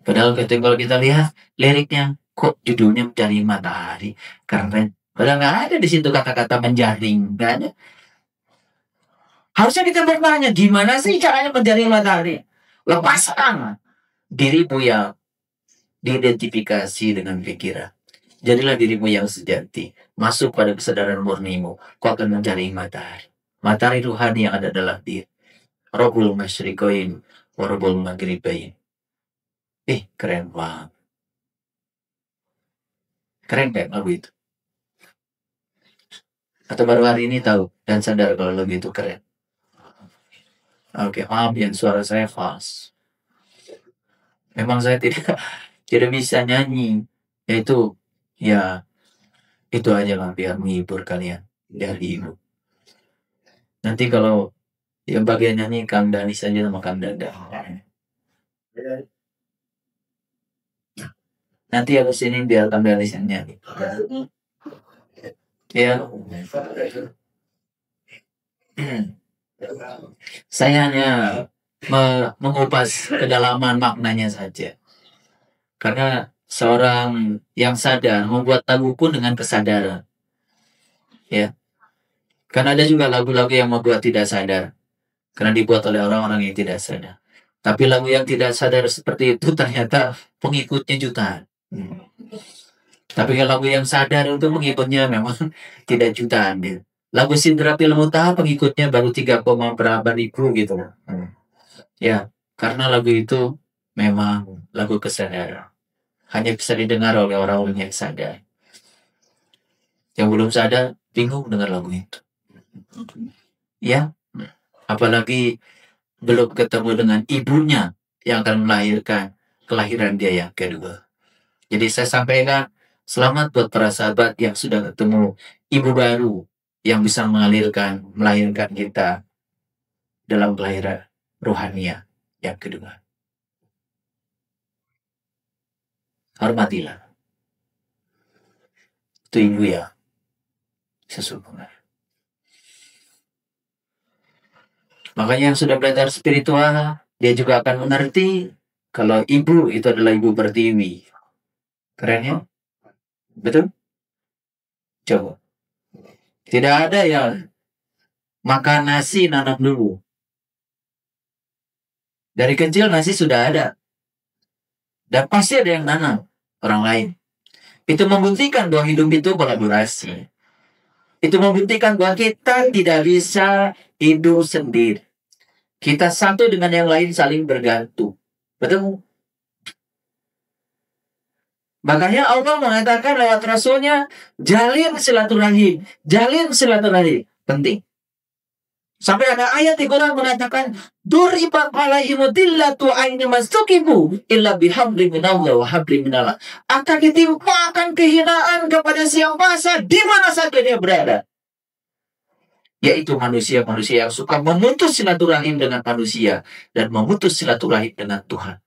Padahal kalau kita lihat liriknya, kok judulnya Mencari Matahari, karena padahal nggak ada di situ kata-kata menjaring, nggak ada. Harusnya kita bertanya, gimana sih caranya mencari matahari? Lepaskan dirimu yang diidentifikasi dengan pikiran. Jadilah dirimu yang sejati. Masuk pada kesadaran murnimu. Kau akan mencari matahari. Matahari ruhani yang ada dalam diri. Rabbul Masyriqain, Rabbul Maghribain. Keren banget. Keren kayak lagu itu. Atau baru hari ini tahu dan sadar kalau lagu itu keren. Oke, maaf yang suara saya fals. Memang saya tidak bisa nyanyi. Yaitu ya itu aja lah biar menghibur kalian dari ibu. Nanti kalau yang bagian nyanyi Kang Dani saja sama Kang Dada. Nanti habis ini biar Kang Dani yang nyanyi. Ya, saya hanya mengupas kedalaman maknanya saja. Karena seorang yang sadar membuat lagu pun dengan kesadaran. Ya, karena ada juga lagu-lagu yang membuat tidak sadar. Karena dibuat oleh orang-orang yang tidak sadar. Tapi lagu yang tidak sadar seperti itu ternyata pengikutnya jutaan. Tapi kalau lagu yang sadar itu pengikutnya memang tidak jutaan. Gitu. Lagu Sindra Pilmuta pengikutnya baru 3, berapa ribu gitu. Ya, karena lagu itu memang lagu kesadaran. Hanya bisa didengar oleh orang-orang yang sadar. Yang belum sadar bingung dengan lagu itu. Ya, apalagi belum ketemu dengan ibunya yang akan melahirkan kelahiran dia yang kedua. Jadi saya sampaikan selamat buat para sahabat yang sudah ketemu ibu baru yang bisa melahirkan kita dalam kelahiran rohania yang kedua. Hormatilah. Itu ibu ya sesungguhnya. Makanya yang sudah belajar spiritual, dia juga akan mengerti kalau ibu itu adalah ibu pertiwi. Keren ya? Betul? Coba. Tidak ada yang makan nasi nanam dulu. Dari kecil nasi sudah ada. Dan pasti ada yang nanam orang lain. Itu membuktikan bahwa hidup itu kolaborasi. Itu membuktikan bahwa kita tidak bisa hidup sendiri. Kita satu dengan yang lain saling bergantung. Betul? Makanya Allah mengatakan lewat Rasulnya, jalin silaturahim. Jalin silaturahim. Penting. Sampai ada ayat di Quran mengatakan, duribat alaihimudillatu aini mastukimu illa bihabli minallah wa habli minallah. Akan ditimpakan kehinaan kepada siapa saja di mana saja dia berada. Yaitu manusia-manusia yang suka memutus silaturahim dengan manusia dan memutus silaturahim dengan Tuhan.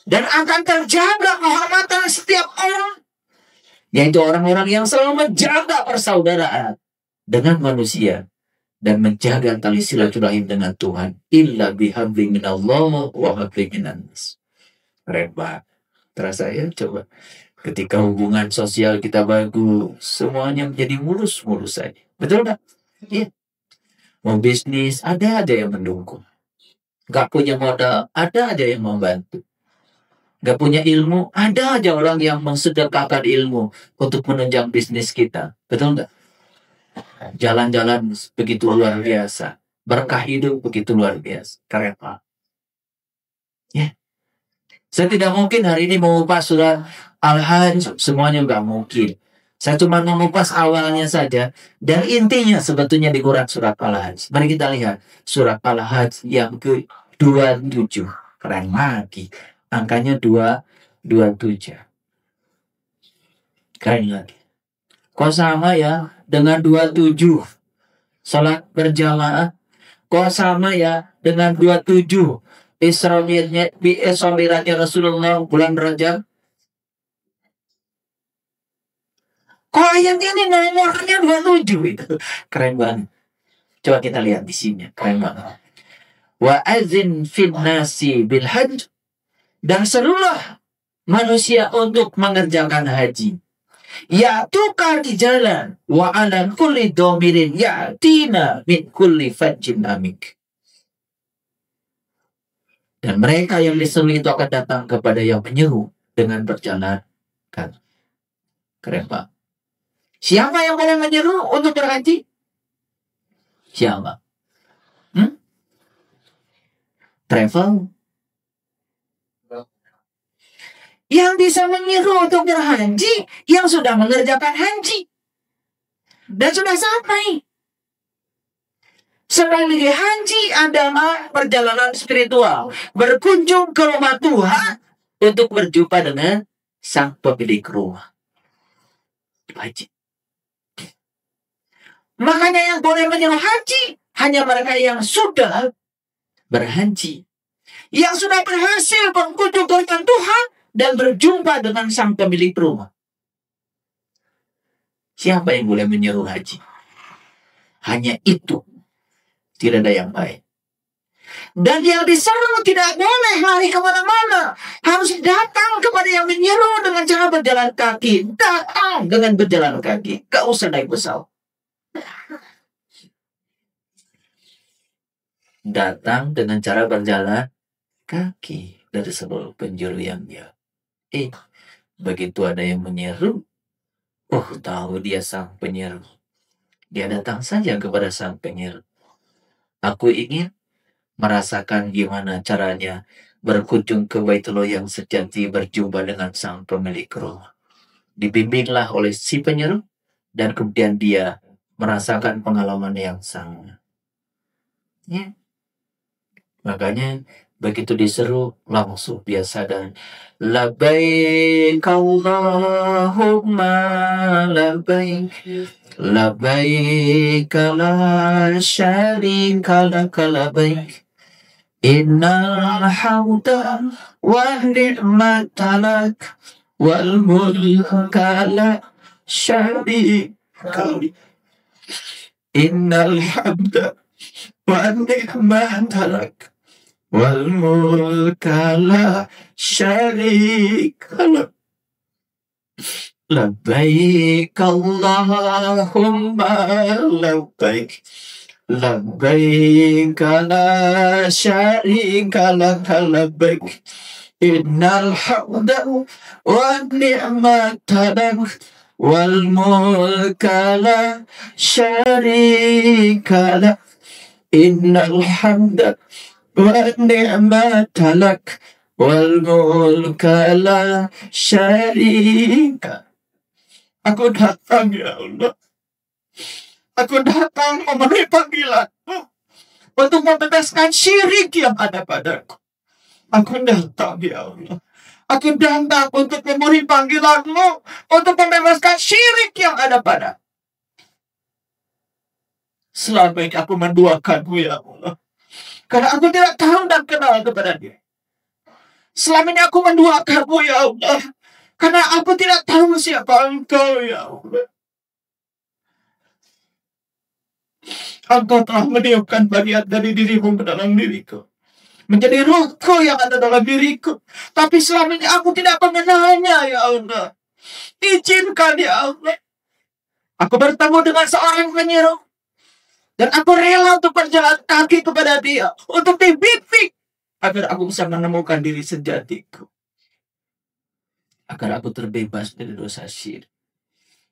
Dan akan terjaga kehormatan setiap orang, yaitu orang-orang yang selalu menjaga persaudaraan dengan manusia dan menjaga tali silaturahim dengan Tuhan. Illa bihabli minallah wa habli minannas. Keren banget. Terasa ya, coba. Ketika hubungan sosial kita bagus, semuanya menjadi mulus-mulus saja. Betul nggak? Iya. Mau bisnis, ada aja yang mendukung. Gak punya modal, ada aja yang membantu. Gak punya ilmu, ada aja orang yang mensedekahkan ilmu untuk menunjang bisnis kita. Betul nggak? Jalan-jalan begitu luar biasa. Berkah hidup begitu luar biasa. Keren Pak. Ya. Saya tidak mungkin hari ini mengupas surat Al-Hajj. Semuanya nggak mungkin. Saya cuma mengupas awalnya saja. Dan intinya sebetulnya di Quran surat Al-Hajj. Mari kita lihat. Surat Al-Hajj yang ke-27. Keren lagi. Angkanya 227. Keren lagi. Kok sama ya dengan 27 salat berjamaah? Kok sama ya dengan 27 Isra Mi'rajnya Rasulullah bulan Rajab? Kok ayat ini nomornya 27 itu? Keren banget. Coba kita lihat di sini. Keren banget. Wa azin fin nasi bil hajj. Dan serulah manusia untuk mengerjakan haji. Ya'tuka di jalan wa ala kulli domirin ya'tina min kulli fajjin amik. Dan mereka yang diseru itu akan datang kepada yang menyeru dengan berjalan kaki. Keren Pak. Siapa yang paling menyeru untuk berhaji? Siapa? Travel? Yang bisa menyeru untuk berhaji yang sudah mengerjakan haji dan sudah sampai. Sekali lagi, haji adalah perjalanan spiritual, berkunjung ke rumah Tuhan untuk berjumpa dengan sang pemilik rumah. Haji. Makanya yang boleh menyeru haji hanya mereka yang sudah berhaji, yang sudah berhasil berkunjung ke rumah Tuhan dan berjumpa dengan sang pemilik rumah. Siapa yang boleh menyeru haji? Hanya itu. Tidak ada yang lain. Dan yang diseru tidak boleh lari kemana-mana. Harus datang kepada yang menyeru dengan cara berjalan kaki. Datang dengan berjalan kaki. Gak usah naik pesawat. Datang dengan cara berjalan kaki dari seluruh penjuru yang dia. Begitu ada yang menyeru, tahu dia sang penyeru. Dia datang saja kepada sang penyeru. Aku ingin merasakan gimana caranya berkunjung ke Baitullah yang sejati, berjumpa dengan sang pemilik rumah. Dibimbinglah oleh si penyeru, dan kemudian dia merasakan pengalaman yang sama. Ya. Makanya begitu diseru langsung biasa dan labbaik Allahumma labbaik labbaik la syarika lak labbaik innal hamda wan ni'mata lak wal mulka la syarika lak innal hamda wan ni'mata lak wal mulka la syarika lak labbaik Allahumma labbaik labbaik la syarika lak labbaik innal hamda wan ni'mata lak wal mulka la syarika lak innal hamda wan ni'mata lak wal mulka la syarika. Aku datang ya Allah. Aku datang memenuhi panggilan-Mu untuk membebaskan syirik yang ada padaku. Aku datang ya Allah. Aku datang untuk memenuhi panggilan-Mu untuk membebaskan syirik yang ada padaku. Selama ini aku menduakan-Mu ya Allah. Karena aku tidak tahu dan kenal kepada Dia. Selama ini aku menduakan-Mu ya Allah. Karena aku tidak tahu siapa Engkau ya Allah. Engkau telah meniupkan bagian dari diri-Mu ke dalam diriku. Menjadi rohku yang ada dalam diriku. Tapi selama ini aku tidak mengenalnya ya Allah. Izinkan ya Allah. Aku bertemu dengan seorang penyeru. Dan aku rela untuk berjalan kaki kepada Dia. Untuk dibimbing. Agar aku bisa menemukan diri sejatiku. Agar aku terbebas dari dosa syirik.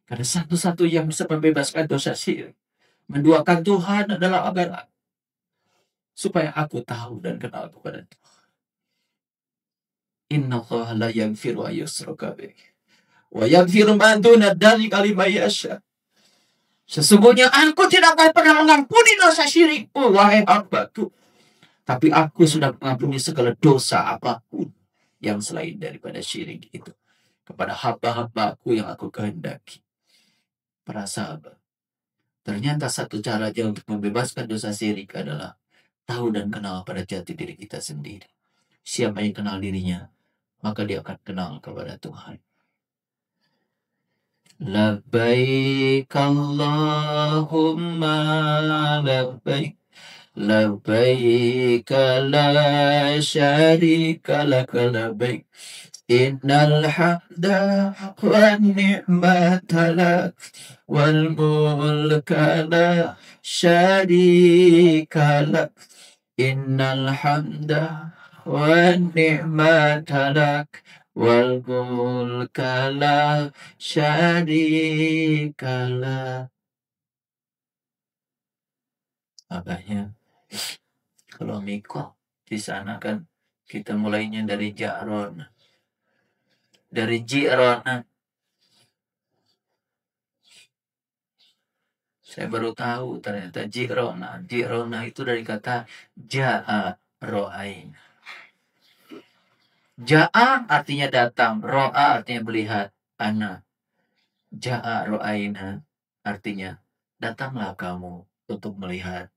Karena satu-satu yang bisa membebaskan dosa syirik, menduakan Tuhan adalah agar supaya aku tahu dan kenal kepada Tuhan. Inna Allah la yaghfiru ayyushraka bih wa yaghfiru ma duna dzalika liman yasha. Sesungguhnya aku tidak akan pernah mengampuni dosa syirikmu, wahai hambaku. Tapi aku sudah mengampuni segala dosa apapun yang selain daripada syirik itu kepada hamba-hambaku yang aku kehendaki. Para sahabat, ternyata satu caranya untuk membebaskan dosa syirik adalah tahu dan kenal pada jati diri kita sendiri. Siapa yang kenal dirinya, maka dia akan kenal kepada Tuhan. Labbaik Allahumma labbaik labbaik la syarika lak labbaik innal hamda wan ni'mata lak wal mulka la syarika lak innal hamda wan ni'mata lak wal mulka la syarika lak. Makanya kalau mikot di sana kan kita mulainya dari Ja'ron. Dari Ji'rona. Saya baru tahu ternyata Ji'rona. Ji'rona itu dari kata Ja'a ro'ain. Ja'a artinya datang, ro'a artinya melihat, ana. Ja'a ro'aina artinya datanglah kamu untuk melihat.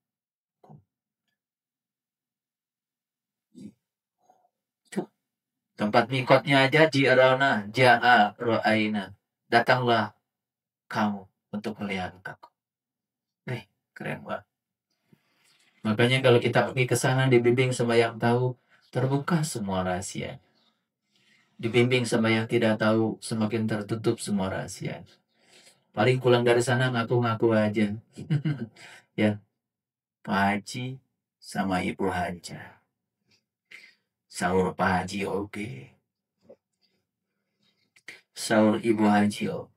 Tempat mikotnya aja Ji'rona, Ja'a ro'aina. Datanglah kamu untuk melihat aku. Keren banget. Makanya kalau kita pergi ke sana dibimbing sama yang tahu, terbuka semua rahasia. Dibimbing sama yang tidak tahu, semakin tertutup semua rahasia. Paling pulang dari sana ngaku-ngaku aja. Ya, Pak Haji sama Ibu Haja. Sahur Pak Haji oke. Sahur Ibu Haji oke.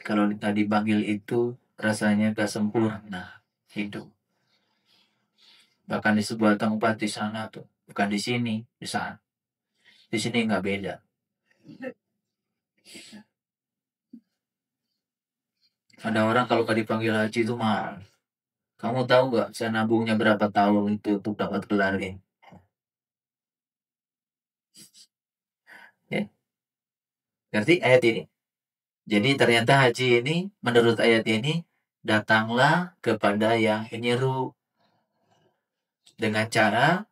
Kalau tadi panggil itu rasanya gak sempurna hidup. Bahkan di sebuah tempat di sana tuh, bukan di sini, di sana. Di sini nggak beda. Ada orang kalau gak dipanggil haji itu marah. Kamu tahu nggak saya nabungnya berapa tahun itu untuk dapat gelar ini? Ya, ngerti ayat ini? Jadi ternyata haji ini, menurut ayat ini, datanglah kepada yang menyeru dengan cara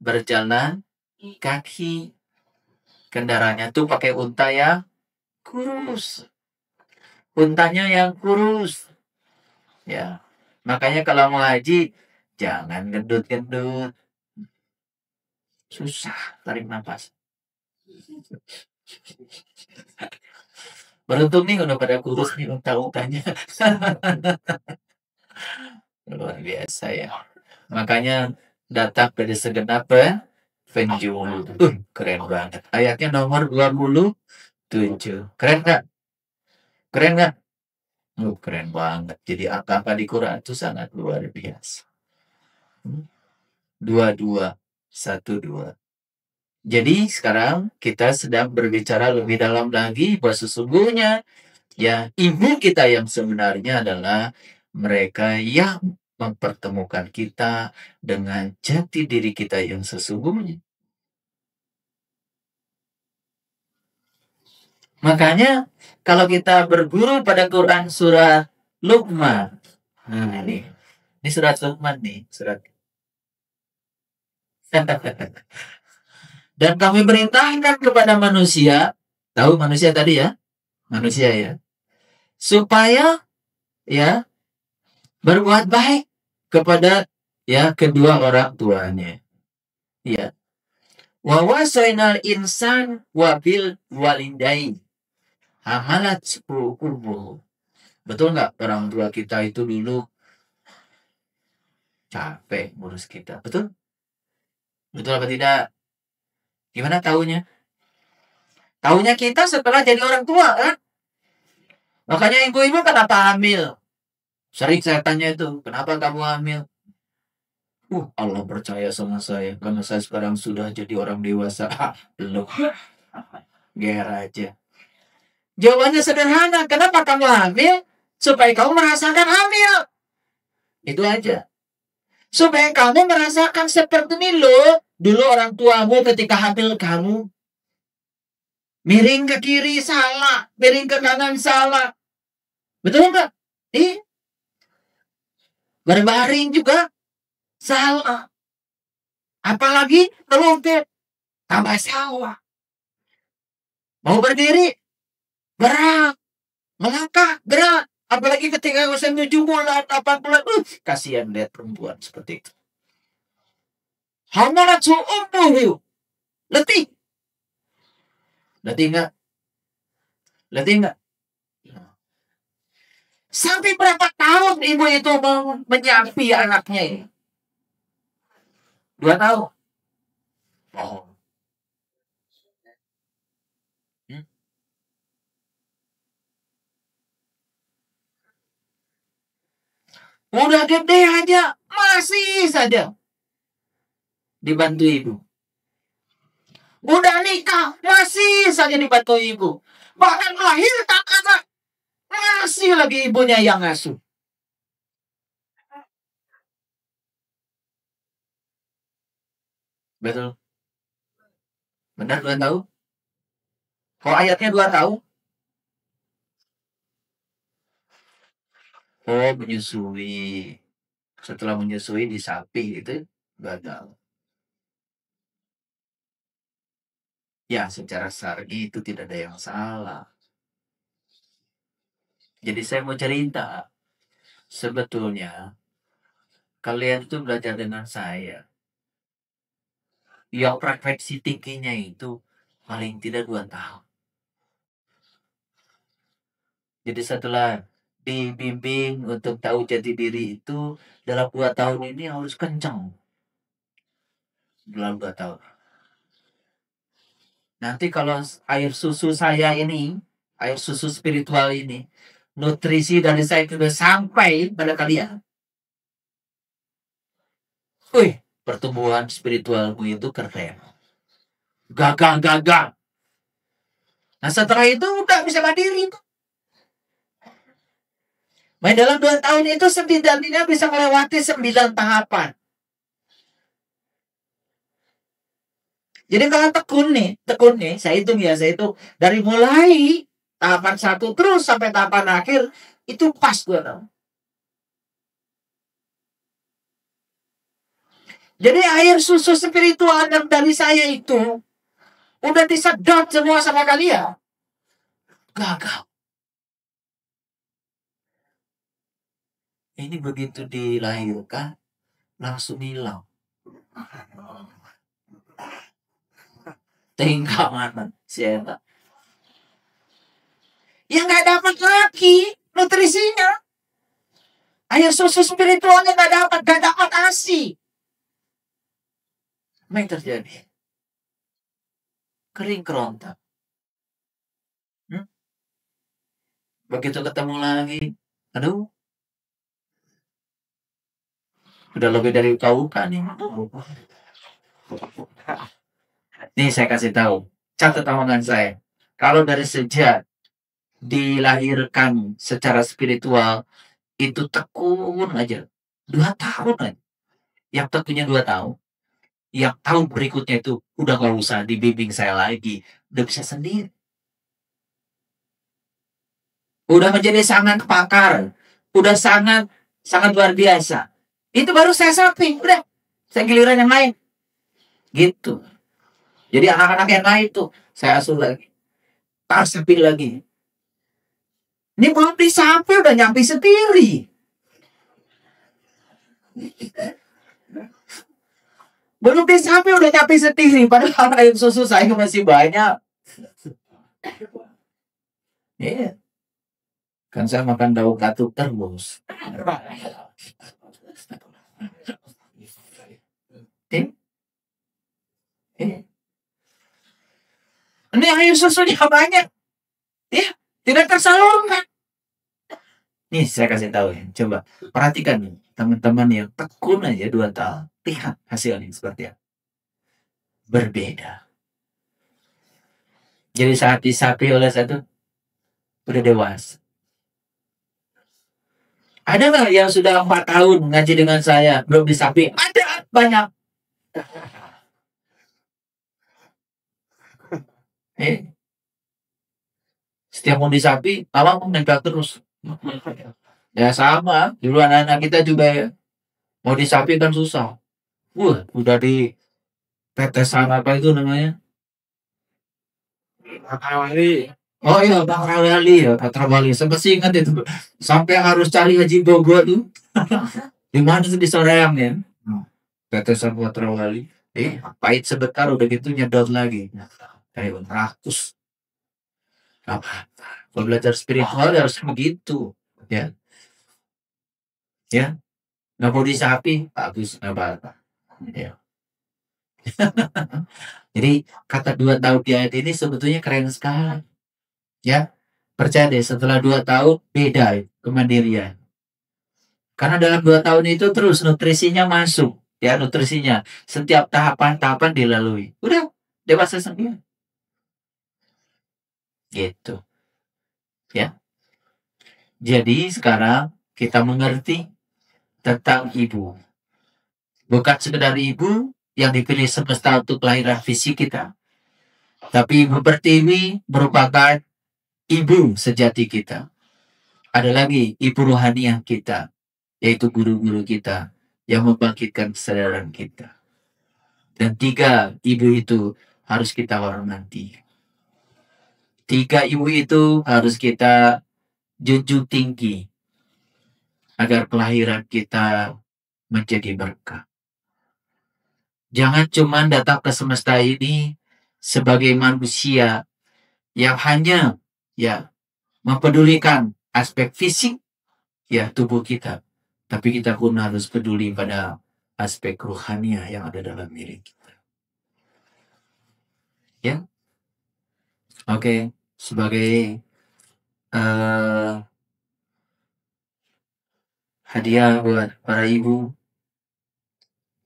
berjalan kaki. Kendaraannya tuh pakai unta yang kurus. Untanya yang kurus. Ya, makanya kalau mau haji, jangan gendut-gendut. Susah tarik nafas. Beruntung nih udah pada kurus nih unta-untanya. Luar biasa ya. Makanya datang dari segenap penjuru. Keren banget. Ayatnya nomor 27. Keren nggak? Keren nggak? Keren banget. Jadi apa-apa di Quran itu sangat luar biasa. 2212. Jadi sekarang kita sedang berbicara lebih dalam lagi bahwa sesungguhnya ya ibu kita yang sebenarnya adalah mereka yang mempertemukan kita dengan jati diri kita yang sesungguhnya. Makanya kalau kita berguru pada Quran surah Luqman. Nah, ini surat Luqman nih, surat. Dan kami perintahkan kepada manusia, tahu manusia tadi ya? Manusia ya. Supaya ya berbuat baik kepada ya kedua orang tuanya. Ya. Wa wasainal insan wabil walidain. Hamalat kurbuh. Betul nggak orang tua kita itu dulu capek ngurus kita? Betul? Betul apa tidak? Gimana tahunya? Tahunya kita setelah jadi orang tua kan? Makanya ibu-ibu kenapa hamil? Sering saya tanya itu, kenapa kamu hamil? Allah percaya sama saya karena saya sekarang sudah jadi orang dewasa. Belum. Ger aja. Jawabannya sederhana. Kenapa kamu hamil? Supaya kamu merasakan hamil. Itu aja. Supaya kamu merasakan seperti ini loh. Dulu orang tuamu ketika hamil kamu. Miring ke kiri salah. Miring ke kanan salah. Betul nggak? Berbaring juga salah. Apalagi ngeluntit. Tambah salah. Mau berdiri. Berat. Melangkah. Berat. Apalagi ketika usia 7 bulan, 8 bulan. Kasihan lihat perempuan seperti itu. Hamalat su'umuhu. Letih. Letih enggak? Letih enggak? Sampai berapa tahun ibu itu mau menyampi anaknya ini? 2 tahun. Oh. Udah gede aja, masih saja dibantu ibu. Udah nikah, masih saja dibantu ibu. Bahkan melahirkan anak, masih lagi ibunya yang ngasuh. Betul. Benar 2 tahun? Kok ayatnya 2 tahun? Oh, menyusui. Setelah menyusui di sapi itu 2 tahun. Ya, secara syar'i itu tidak ada yang salah. Jadi saya mau cerita, sebetulnya kalian tuh belajar dengan saya, yang frekuensi tingginya itu paling tidak 2 tahun. Jadi setelah dibimbing untuk tahu jati diri itu dalam 2 tahun ini harus kencang, dalam 2 tahun. Nanti kalau air susu saya ini, air susu spiritual ini, nutrisi dari saya itu sudah sampai pada kalian. Wih, pertumbuhan spiritualmu itu keren. Gagah-gagah. Nah setelah itu udah bisa mandiri. Main dalam 2 tahun itu setidaknya bisa melewati 9 tahapan. Jadi kalau tekun nih, saya itu dari mulai tahapan 1 terus sampai tahapan akhir itu pas gue tau. Jadi air susu spiritual yang dari saya itu udah disedot semua sama kalian. Gagal. Ini begitu dilahirkan langsung hilang. Tinggal mana siapa? Ya nggak dapat lagi nutrisinya. Air susu spiritualnya nggak dapat asi. Apa yang terjadi? Kering kerontak. Begitu ketemu lagi, aduh, udah lebih dari kau kan nih. Nih saya kasih tahu, catat omongan saya. Kalau dari sejak dilahirkan secara spiritual itu tekun aja, 2 tahun aja. Yang tentunya 2 tahun. Yang tahun berikutnya itu udah gak usah dibimbing saya lagi, udah bisa sendiri. Udah menjadi sangat pakar, udah sangat sangat luar biasa. Itu baru saya samping, udah saya giliran yang lain, gitu. Jadi anak-anak yang lain tuh saya asuh lagi, tak samping lagi. Ini belum disamping udah nyampe sendiri. Belum disamping udah nyampe sendiri. Padahal air susu saya masih banyak. Iya. Kan saya makan daun katuk terus. Ini air susunya banyak. Ya, tidak tersalurkan. Nih saya kasih tahu ya, coba perhatikan nih teman-teman yang tekun aja 2 tahun, lihat hasilnya seperti apa. Berbeda. Jadi saat disapi oleh satu, udah dewasa. Ada nggak yang sudah 4 tahun ngaji dengan saya belum disapi? Ada, banyak. Setiap mau disapi, lama mau nempel terus. Ya sama, dulu anak-anak kita juga ya. Mau disapi kan susah. Udah di tetesan apa itu namanya? Oh iya, Bang Rawali ya, Pak Rawali. Sempat sih ingat itu. Sampai harus cari Haji Bogor tuh. Di mana tuh di Soreang ya? Tetesan Pak Rawali. Pahit sebentar udah gitu nyedot lagi. Kayak rakus. Apa? Kalau belajar spiritual harus begitu. Ya. Ya. Nggak mau disapi, bagus. Nggak apa-apa. Ya. Jadi kata 2 tahun di ayat ini sebetulnya keren sekali. Ya. Percaya deh setelah 2 tahun beda kemandirian. Karena dalam 2 tahun itu terus nutrisinya masuk. Ya nutrisinya. Setiap tahapan-tahapan dilalui. Udah dewasa sendiri. Gitu. Ya. Jadi sekarang kita mengerti tentang ibu. Bukan sekedar ibu yang dipilih semesta untuk kelahiran fisik kita. Tapi ibu pertiwi merupakan ibu sejati kita. Ada lagi ibu rohaniah kita, yaitu guru-guru kita yang membangkitkan kesadaran kita. Dan 3 ibu itu harus kita hormati. 3 ibu itu harus kita junjung tinggi agar kelahiran kita menjadi berkah. Jangan cuma datang ke semesta ini sebagai manusia yang hanya mempedulikan aspek fisik tubuh kita, tapi kita pun harus peduli pada aspek rohania yang ada dalam diri kita. Ya, oke. Sebagai hadiah buat para ibu,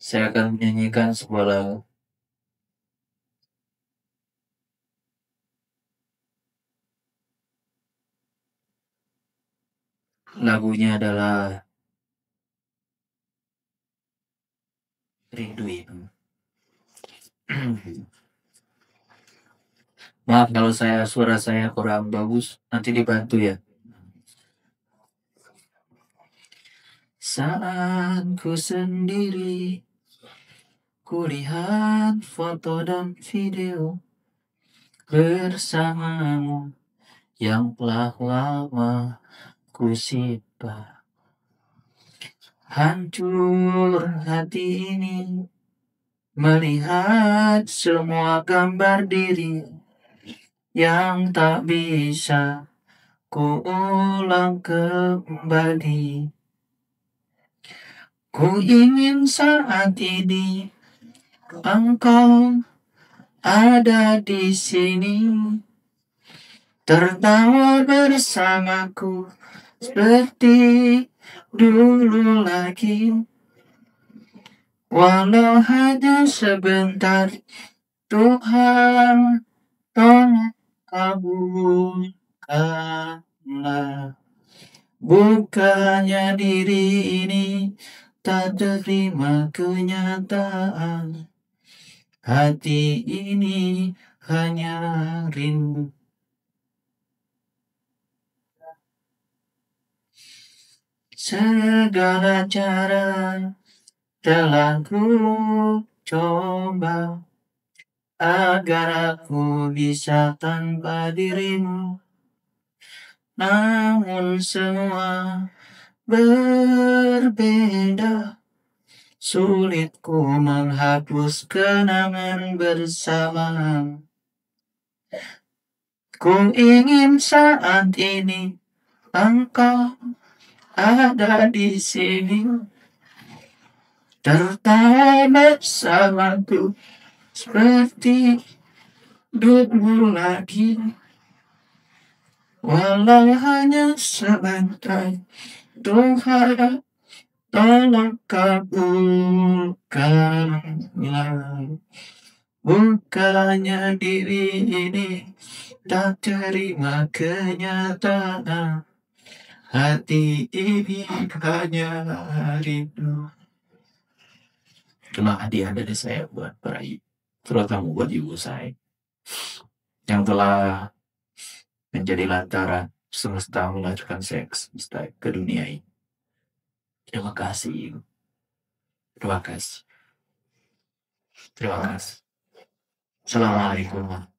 saya akan menyanyikan sebuah lagu. Lagunya adalah Rindu Ibu. Maaf kalau suara saya kurang bagus, nanti dibantu ya. Saat ku sendiri, kulihat foto dan video bersamamu yang telah lama ku simpan. Hancur hati ini melihat semua gambar diri yang tak bisa ku ulang kembali. Ku ingin saat ini engkau ada di sini, tertawa bersamaku seperti dulu lagi. Walau hanya sebentar, Tuhan tolong kabulkanlah. Bukannya diri ini tak terima kenyataan, hati ini hanya rindu. Segala cara telah ku coba agar aku bisa tanpa dirimu, namun semua berbeda. Sulit ku menghapus kenangan bersama. Ku ingin saat ini engkau ada di sini, tertawa bersamaku seperti dulu lagi. Walau hanya sebentar, Tuhan tolong kabulkanlah. Bukannya diri ini tak terima kenyataan, hati ini hanya rindu. Itulah hadiah dari saya buat para ibu, terutama buat ibu saya yang telah menjadi lantaran semesta melahirkan saya ke dunia ini. Terima kasih ibu. Terima kasih. Terima kasih. Assalamualaikum.